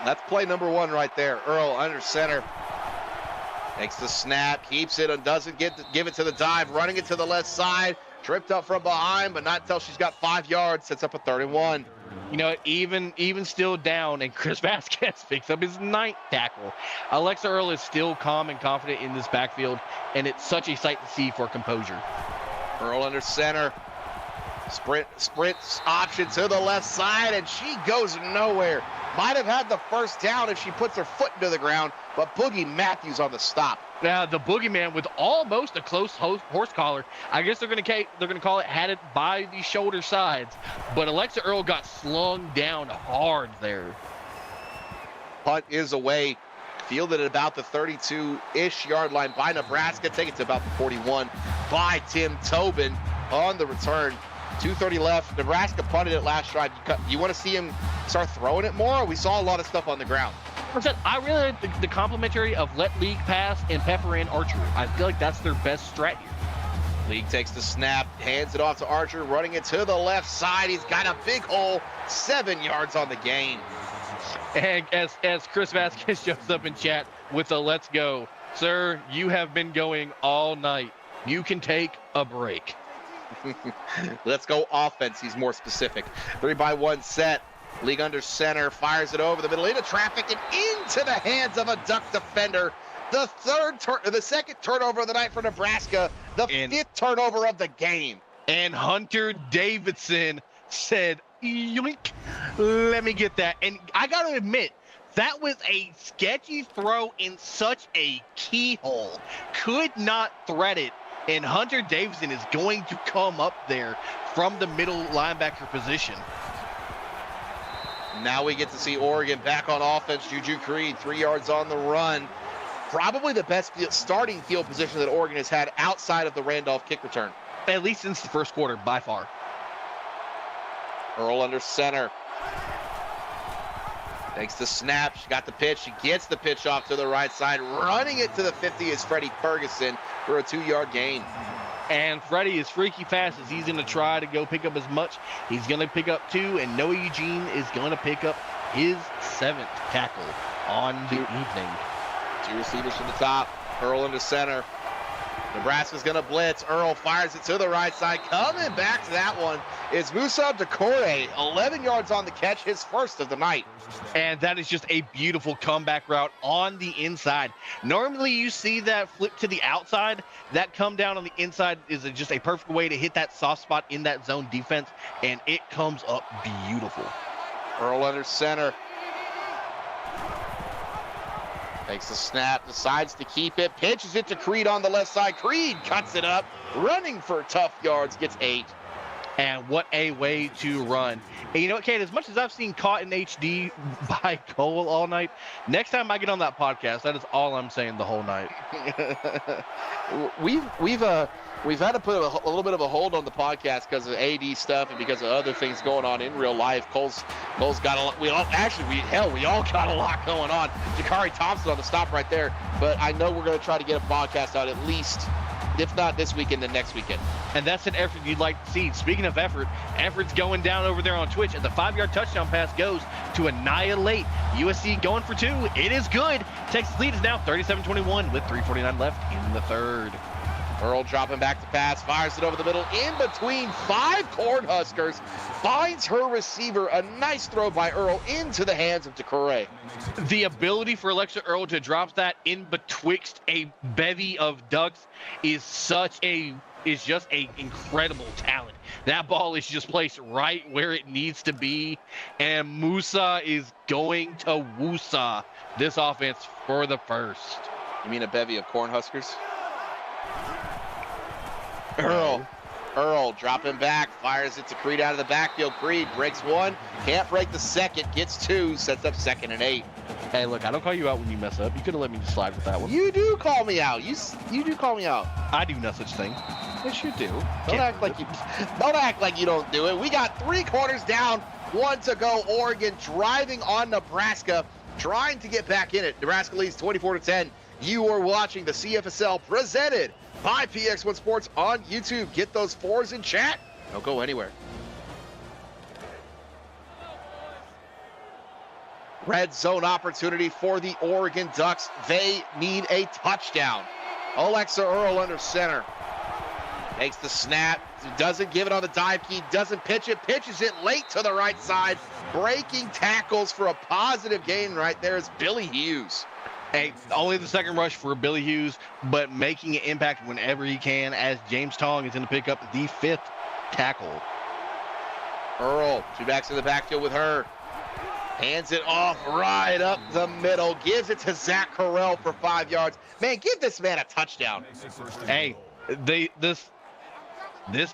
That's play number 1 right there. Earl under center. Takes the snap, keeps it, and doesn't give it to the dive. Running it to the left side. Tripped up from behind, but not until she's got 5 yards. Sets up a 3rd and 1. You know, even still down, and Chris Vasquez picks up his 9th tackle. Alexa Earl is still calm and confident in this backfield, and it's such a sight to see for composure. Earl under center. Sprint option to the left side, and she goes nowhere. Might have had the first down if she puts her foot into the ground, but Boogie Matthews on the stop. Now the boogeyman with almost a close horse collar. I guess they're going to call it had it by the shoulder sides, but Alexa Earl got slung down hard there. Punt is away, fielded at about the 32-ish yard line by Nebraska. Take it to about the 41 by Tim Tobin on the return. 2:30 left. Nebraska punted it last drive. You want to see him start throwing it more? We saw a lot of stuff on the ground. I really like the complementary of let League pass and pepper in Archer. I feel like that's their best strat here. League takes the snap, hands it off to Archer, running it to the left side. He's got a big hole, 7 yards on the gain. And as Chris Vasquez shows up in chat with a let's go. Sir, you have been going all night. You can take a break. Let's go offense. He's more specific. 3-by-1 set. League under center. Fires it over the middle into traffic and into the hands of a Duck defender. The second turnover of the night for Nebraska. The fifth turnover of the game. And Hunter Davidson said, yoink, let me get that. And I got to admit, that was a sketchy throw in such a keyhole. Could not thread it. And Hunter Davidson is going to come up there from the middle linebacker position. Now we get to see Oregon back on offense. Juju Creed, 3 yards on the run. Probably the best starting field position that Oregon has had outside of the Randolph kick return. At least since the first quarter, by far. Earl under center. Takes the snap. She got the pitch. She gets the pitch off to the right side. Running it to the 50 is Freddie Ferguson for a 2-yard gain. And Freddie is freaky fast as he's going to try to go pick up as much. He's going to pick up 2, and Noah Eugene is going to pick up his 7th tackle on the evening. 2 receivers from the top. Earl into center. Nebraska's going to blitz. Earl fires it to the right side. Coming back to that one is Musa Decore. 11 yards on the catch, his first of the night. And that is just a beautiful comeback route on the inside. Normally you see that flip to the outside. That come down on the inside is just a perfect way to hit that soft spot in that zone defense. And it comes up beautiful. Earl under center. Takes the snap, decides to keep it, pitches it to Creed on the left side. Creed cuts it up, running for tough yards, gets 8. And what a way to run. And you know what, Kate, as much as I've seen Caught in HD by Cole all night, next time I get on that podcast, that is all I'm saying the whole night. We've had to put a little bit of a hold on the podcast because of AD stuff and because of other things going on in real life. Cole's got a lot. We all got a lot going on. Jakari Thompson on the stop right there. But I know we're going to try to get a podcast out at least, if not this weekend, then next weekend. And that's an effort you'd like to see. Speaking of effort's going down over there on Twitch, and the 5-yard touchdown pass goes to Annihilate. USC going for 2. It is good. Texas lead is now 37-21 with 3:49 left in the third. Earl dropping back to pass, fires it over the middle, in between 5 Cornhuskers, finds her receiver. A nice throw by Earl into the hands of Decore. The ability for Alexa Earl to drop that in betwixt a bevy of Ducks is just a incredible talent. That ball is just placed right where it needs to be, and Musa is going to woosa this offense for the first. You mean a bevy of Cornhuskers? Earl dropping back, fires it to Creed out of the backfield. Creed breaks 1, can't break the second, gets 2, sets up 2nd and 8. Hey, look, I don't call you out when you mess up. You could have let me just slide with that one. You do call me out. You do call me out. I do no such thing. Yes, you do. Don't act like you don't do it. We got 3 quarters down, 1 to go. Oregon driving on Nebraska, trying to get back in it. Nebraska leads 24-10. You are watching the CFSL presented by PX1 Sports on YouTube. Get those 4s in chat. Don't go anywhere. Red zone opportunity for the Oregon Ducks. They need a touchdown. Alexa Earl under center. Takes the snap. Doesn't give it on the dive key. Doesn't pitch it. Pitches it late to the right side. Breaking tackles for a positive gain right there is Billy Hughes. Hey, only the second rush for Billy Hughes, but making an impact whenever he can, as James Tong is going to pick up the 5th tackle. Earl, 2 backs in the backfield with her. Hands it off right up the middle. Gives it to Zach Carell for 5 yards. Man, give this man a touchdown. Hey, this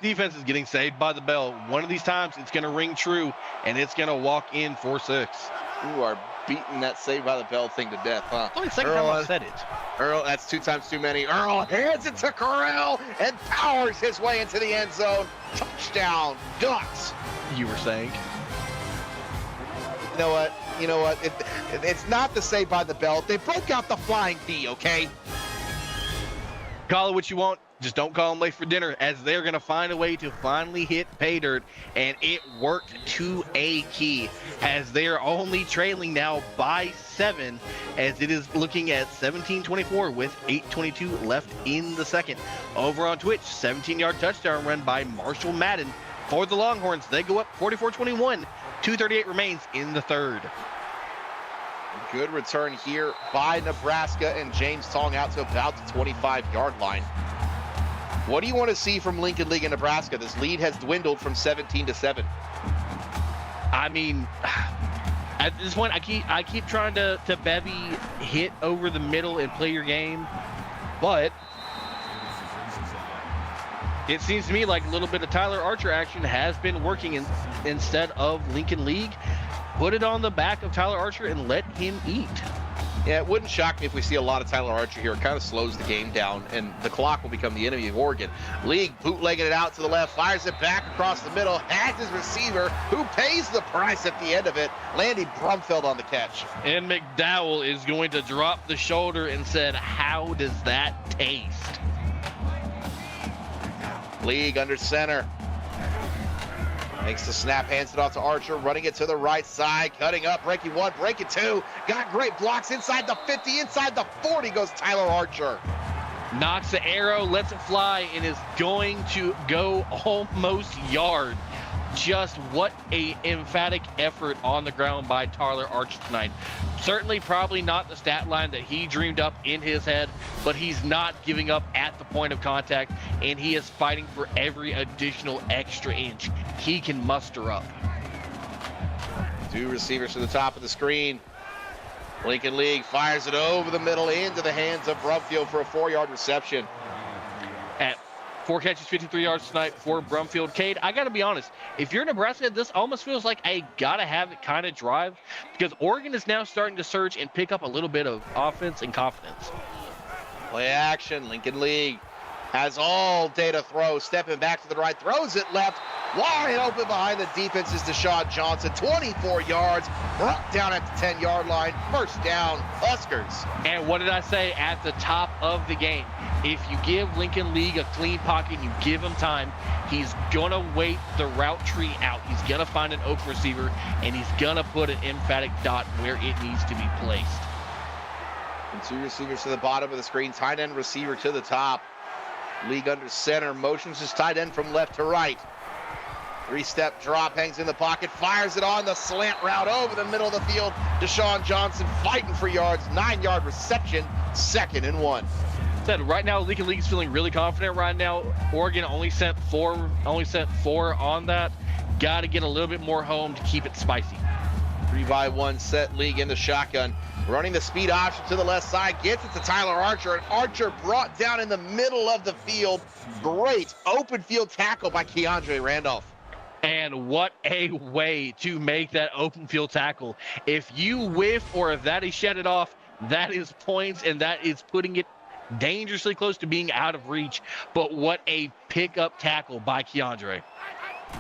defense is getting saved by the bell. One of these times, it's going to ring true, and it's going to walk in for 6. You are beating that Saved by the Bell thing to death, huh? Only the second time I said it. Earl, that's 2 times too many. Earl hands it to Carell and powers his way into the end zone. Touchdown, Ducks. You were saying? You know what? It's not the Saved by the Bell. They broke out the flying V, okay? Call it what you want. Just don't call them late for dinner, as they're going to find a way to finally hit pay dirt, and it worked to a key, as they are only trailing now by 7, as it is looking at 17-24 with 8:22 left in the second. Over on Twitch, 17-yard touchdown run by Marshall Madden for the Longhorns. They go up 44-21. 2:38 remains in the third. Good return here by Nebraska, and James Tong out to about the 25-yard line. What do you want to see from Lincoln League and Nebraska? This lead has dwindled from 17-7. I mean, at this point, I keep trying to bevy hit over the middle and play your game, but it seems to me like a little bit of Tyler Archer action has been working instead of Lincoln League. Put it on the back of Tyler Archer and let him eat. Yeah, it wouldn't shock me if we see a lot of Tyler Archer here. It kind of slows the game down, and the clock will become the enemy of Oregon. League bootlegging it out to the left, fires it back across the middle, has his receiver, who pays the price at the end of it. Landy Brumfeld on the catch. And McDowell is going to drop the shoulder and said, how does that taste? League under center. Makes the snap, hands it off to Archer, running it to the right side, cutting up, breaking 1, breaking 2. Got great blocks inside the 50, inside the 40 goes Tyler Archer. Knocks the arrow, lets it fly, and is going to go almost yard. Just what a emphatic effort on the ground by Tyler Archer tonight. Certainly probably not the stat line that he dreamed up in his head, but he's not giving up at the point of contact, and he is fighting for every additional extra inch he can muster up. 2 receivers to the top of the screen. Lincoln League fires it over the middle into the hands of Brumfield for a 4-yard reception. At 4 catches, 53 yards tonight for Brumfield. Cade, I got to be honest. If you're Nebraska, this almost feels like a gotta-have-it kind of drive, because Oregon is now starting to surge and pick up a little bit of offense and confidence. Play action. Lincoln League has all day to throw. Stepping back to the right, throws it left. Wide open behind the defense is Deshaun Johnson. 24 yards, brought down at the 10-yard line. First down, Huskers. And what did I say at the top of the game? If you give Lincoln League a clean pocket, you give him time, he's going to wait the route tree out. He's going to find an open receiver, and he's going to put an emphatic dot where it needs to be placed. And 2 receivers to the bottom of the screen. Tight end receiver to the top. League under center. Motions his tight end from left to right. 3-step drop, hangs in the pocket, fires it on the slant route over the middle of the field. Deshaun Johnson fighting for yards. 9-yard reception. 2nd and 1. Said right now, Lincoln League is feeling really confident right now. Oregon only sent four on that. Got to get a little bit more home to keep it spicy. 3-by-1 set. League in the shotgun, running the speed option to the left side, gets it to Tyler Archer, and Archer brought down in the middle of the field. Great open field tackle by Keandre Randolph. And what a way to make that open field tackle. If you whiff or if that is shedded off, that is points, and that is putting it dangerously close to being out of reach. But what a pickup tackle by Keandre.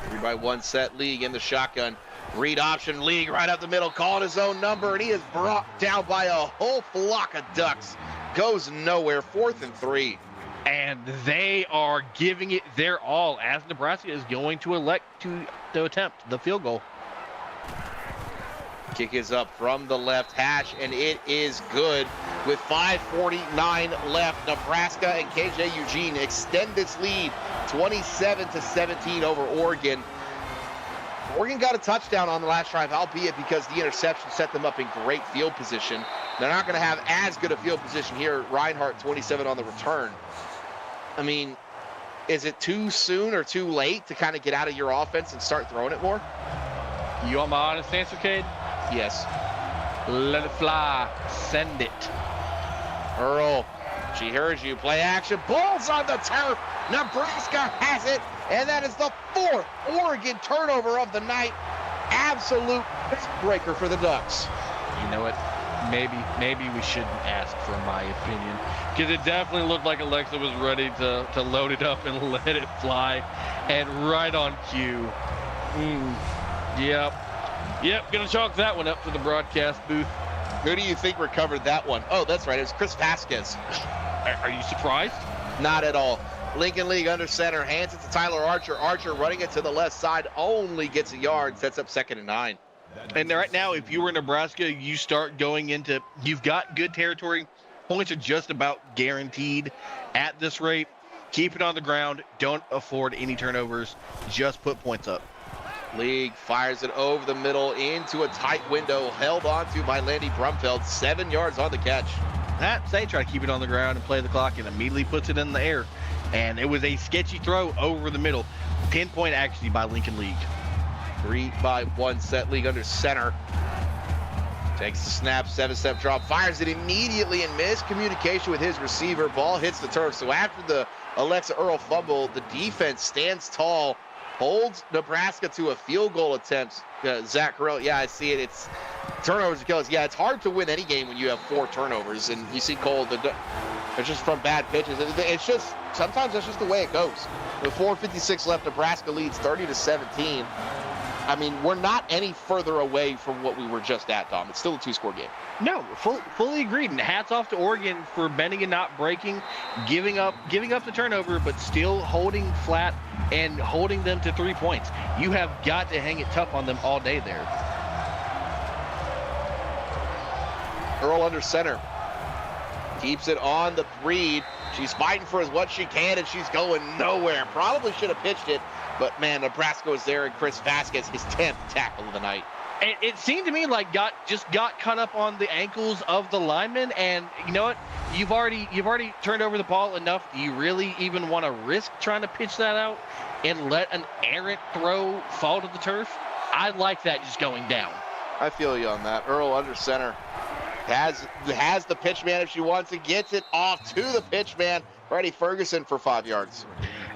3-by-1 set. League in the shotgun. Read option. League right up the middle, calling his own number, and he is brought down by a whole flock of ducks. Goes nowhere. 4th and 3. And they are giving it their all, as Nebraska is going to elect to attempt the field goal. Kick is up from the left hash, and it is good. With 5:49 left, Nebraska and KJ Eugene extend this lead 27-17 over Oregon. Oregon got a touchdown on the last drive, albeit because the interception set them up in great field position. They're not going to have as good a field position here. Reinhardt 27 on the return. I mean, is it too soon or too late to kind of get out of your offense and start throwing it more? You want my honest answer, Cade? Yes. Let it fly. Send it. Earl, she heard you. Play action. Bulls on the turf. Nebraska has it. And that is the 4th Oregon turnover of the night. Absolute breaker for the Ducks. You know what? Maybe we shouldn't ask for my opinion, because it definitely looked like Alexa was ready to load it up and let it fly, and right on cue. Yep, gonna chalk that one up to the broadcast booth. Who do you think recovered that one? Oh, that's right, it was Chris Vasquez. Are you surprised? Not at all. Lincoln League under center, hands it to Tyler Archer. Archer running it to the left side, only gets a yard, sets up 2nd and 9. And right now, if you were Nebraska, you start going into, you've got good territory. Points are just about guaranteed at this rate. Keep it on the ground. Don't afford any turnovers. Just put points up. League fires it over the middle into a tight window, held onto by Landy Brumfeld, 7 yards on the catch. They try to keep it on the ground and play the clock and immediately puts it in the air. And it was a sketchy throw over the middle. Pinpoint accuracy by Lincoln League. 3-by-1 set. League under center. Takes the snap, 7-step drop, fires it immediately in miscommunication with his receiver. Ball hits the turf. So after the Alexa Earl fumble, the defense stands tall, holds Nebraska to a field goal attempt. Zach Carell, yeah, I see it. It's turnovers and kills. Yeah, it's hard to win any game when you have 4 turnovers. And you see Cole, it's just from bad pitches. It's just, sometimes that's just the way it goes. With 4:56 left, Nebraska leads 30-17. I mean, we're not any further away from what we were just at, Tom. It's still a 2-score game. No, fully agreed. And hats off to Oregon for bending and not breaking, giving up the turnover, but still holding flat and holding them to 3 points. You have got to hang it tough on them all day there. Earl under center. Keeps it on the read. She's fighting for what she can, and she's going nowhere. Probably should have pitched it, but man, Nebraska was there, and Chris Vasquez, his 10th tackle of the night. It seemed to me like got caught up on the ankles of the lineman, and you know what? You've already turned over the ball enough. Do you really even want to risk trying to pitch that out and let an errant throw fall to the turf? I like that just going down. I feel you on that. Earl under center. Has the pitch man if she wants it, gets it off to the pitch man, Freddie Ferguson for 5 yards.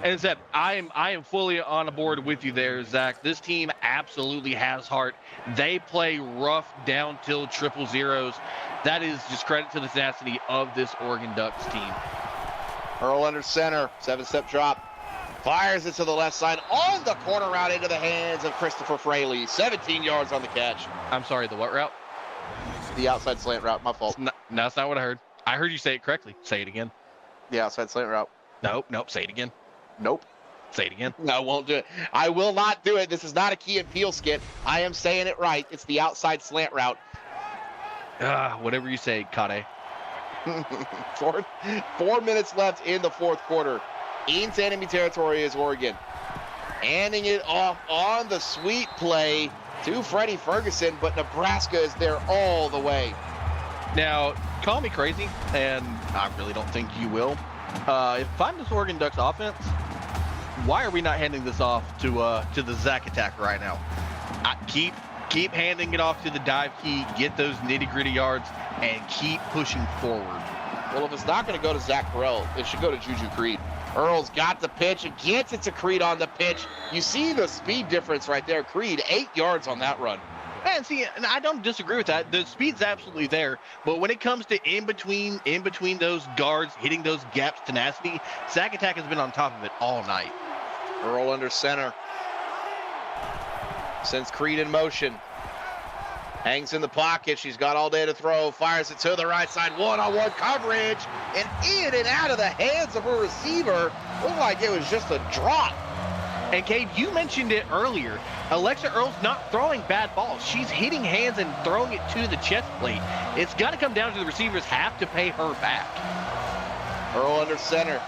And Zach, I am fully on board with you there, Zach. This team absolutely has heart. They play rough down till 000. That is just credit to the tenacity of this Oregon Ducks team. Earl under center, 7-step drop. Fires it to the left side on the corner route into the hands of Christopher Fraley. 17 yards on the catch. I'm sorry, the what route? The outside slant route, my fault. No, that's not what I heard. I heard you say it correctly. Say it again. The outside slant route. Nope. Say it again. Nope. Say it again. No, I won't do it. I will not do it. This is not a Key and Peele skit. I am saying it right. It's the outside slant route. Whatever you say, Kade. 4 minutes left in the fourth quarter. Into enemy territory is Oregon. Handing it off on the sweep play to Freddie Ferguson, but Nebraska is there all the way. Now, call me crazy, and I really don't think you will. If I'm this Oregon Ducks offense, why are we not handing this off to the Zach attack right now? Keep handing it off to the dive key, get those nitty-gritty yards, and keep pushing forward. Well, if it's not going to go to Zach Carell, it should go to Juju Creed. Earl's got the pitch and gets it to Creed on the pitch. You see the speed difference right there. Creed, 8 yards on that run. And see, and I don't disagree with that. The speed's absolutely there, but when it comes to in between those guards, hitting those gaps, tenacity, Zach attack has been on top of it all night. Earl under center. Sends Creed in motion. Hangs in the pocket. She's got all day to throw. Fires it to the right side. One-on-one coverage. And in and out of the hands of her receiver. Looked like it was just a drop. And Cade, you mentioned it earlier. Alexa Earl's not throwing bad balls. She's hitting hands and throwing it to the chest plate. It's got to come down to the receivers have to pay her back. Earl under center.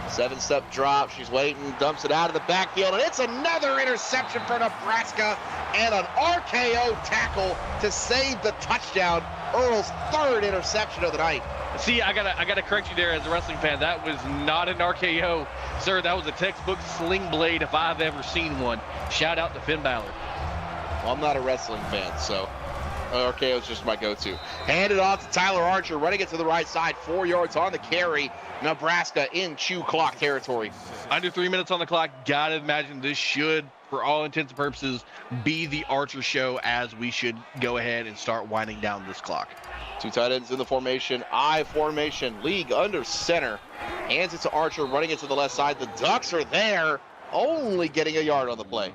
7-step drop. She's waiting, dumps it out of the backfield, and it's another interception for Nebraska and an RKO tackle to save the touchdown. Earl's 3rd interception of the night. See, I gotta correct you there as a wrestling fan. That was not an RKO, sir. That was a textbook sling blade if I've ever seen one. Shout out to Finn Balor. Well, I'm not a wrestling fan, so RKO is just my go-to. Handed off to Tyler Archer, running it to the right side, 4 yards on the carry. Nebraska in chew clock territory. Under 3 minutes on the clock. Gotta imagine this should, for all intents and purposes, be the Archer show as we should go ahead and start winding down this clock. 2 tight ends in the formation. I formation. League under center. Hands it to Archer, running it to the left side. The Ducks are there, only getting a yard on the play.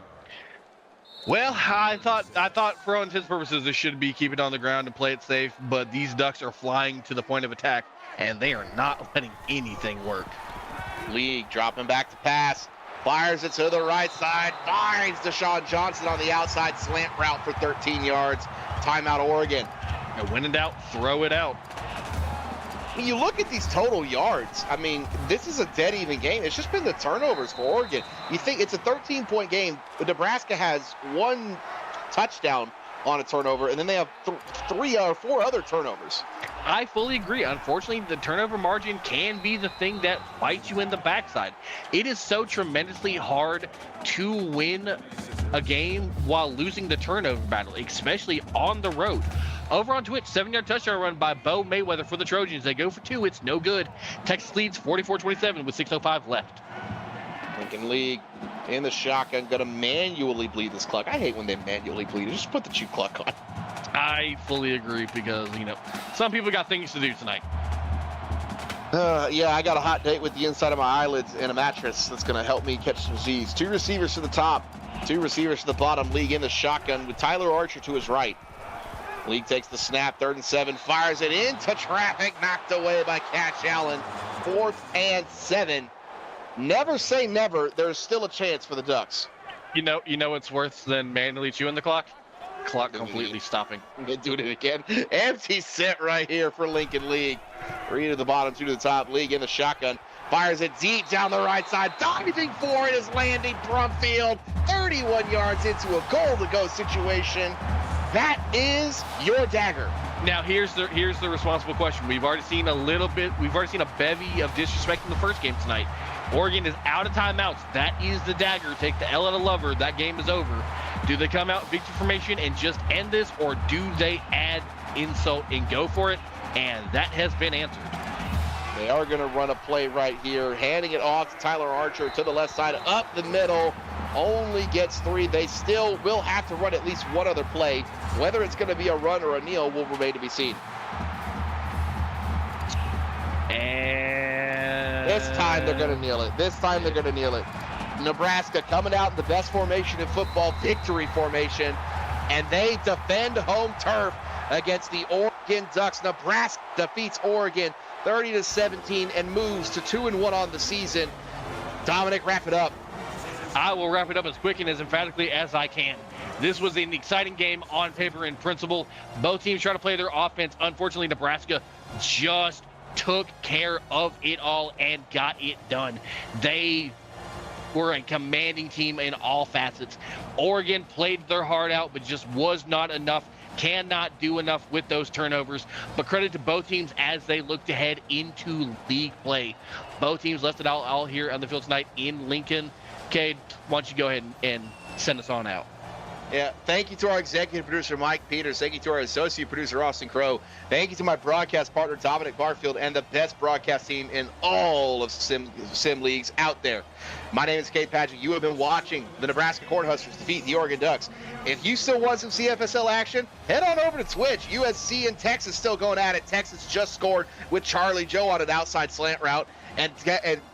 Well, I thought for all intents and purposes this should be keep it on the ground and play it safe, but these Ducks are flying to the point of attack, and they are not letting anything work. League dropping back to pass. Fires it to the right side. Finds Deshaun Johnson on the outside slant route for 13 yards. Timeout, Oregon. And when in doubt, throw it out. When you look at these total yards, I mean, this is a dead even game. It's just been the turnovers for Oregon. You think it's a 13-point game, but Nebraska has one touchdown on a turnover, and then they have three or four other turnovers. I fully agree. Unfortunately, the turnover margin can be the thing that bites you in the backside. It is so tremendously hard to win a game while losing the turnover battle, especially on the road. Over on Twitch, 7-yard touchdown run by Bo Mayweather for the Trojans. They go for two. It's no good. Texas leads 44-27 with 6:05 left. Lincoln League in the shotgun, going to manually bleed this clock. I hate when they manually bleed it. Just put the chew clock on. I fully agree because, some people got things to do tonight. Yeah, I got a hot date with the inside of my eyelids and a mattress that's going to help me catch some Z's. Two receivers to the top, two receivers to the bottom. League in the shotgun with Tyler Archer to his right. League takes the snap, 3rd and 7, fires it into traffic, knocked away by Cash Allen. 4th and 7. Never say never. There's still a chance for the Ducks. You know what's worse than manually chewing the clock? Clock completely stopping. They're doing it again. Empty set right here for Lincoln League. 3 to the bottom, 2 to the top. League in the shotgun. Fires it deep down the right side. Diving for it is landing Brumfield. 31 yards into a goal-to-go situation. That is your dagger. Now here's the responsible question. We've already seen a bevy of disrespect in the first game tonight. Oregon is out of timeouts. That is the dagger. Take the L out of Lover. That game is over. Do they come out victory formation and just end this, or do they add insult and go for it? And that has been answered. They are going to run a play right here, handing it off to Tyler Archer to the left side, up the middle. Only gets 3. They still will have to run at least one other play. Whether it's going to be a run or a kneel will remain to be seen. And this time they're going to kneel it. Nebraska coming out in the best formation in football, victory formation, and they defend home turf against the Oregon Ducks. Nebraska defeats Oregon 30-17 and moves to 2-1 on the season. Dominic, wrap it up. I will wrap it up as quick and as emphatically as I can. This was an exciting game on paper and principle. Both teams try to play their offense. Unfortunately, Nebraska just took care of it all and got it done. They were a commanding team in all facets. Oregon played their heart out, but just was not enough. Cannot do enough with those turnovers. But credit to both teams as they looked ahead into league play. Both teams left it all here on the field tonight in Lincoln. Cade, why don't you go ahead and send us on out? Yeah, thank you to our executive producer, Mike Peters. Thank you to our associate producer, Austin Crow. Thank you to my broadcast partner, Dominic Barfield, and the best broadcast team in all of sim leagues out there. My name is Cade Paget. You have been watching the Nebraska Cornhuskers defeat the Oregon Ducks. If you still want some CFSL action, head on over to Twitch. USC and Texas still going at it. Texas just scored with Charlie Joe on an outside slant route. And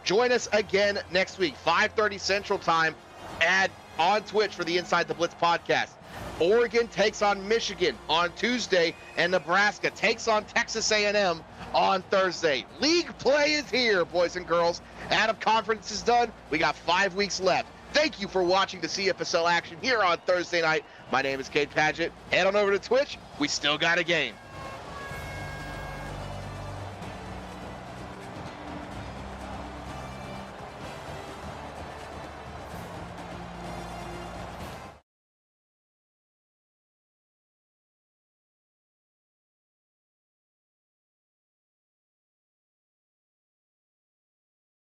join us again next week, 5:30 Central Time, on Twitch for the Inside the Blitz podcast. Oregon takes on Michigan on Tuesday, and Nebraska takes on Texas A&M on Thursday. League play is here, boys and girls. Out of conference is done. We got 5 weeks left. Thank you for watching the CFSL action here on Thursday night. My name is Cade Paget. Head on over to Twitch. We still got a game.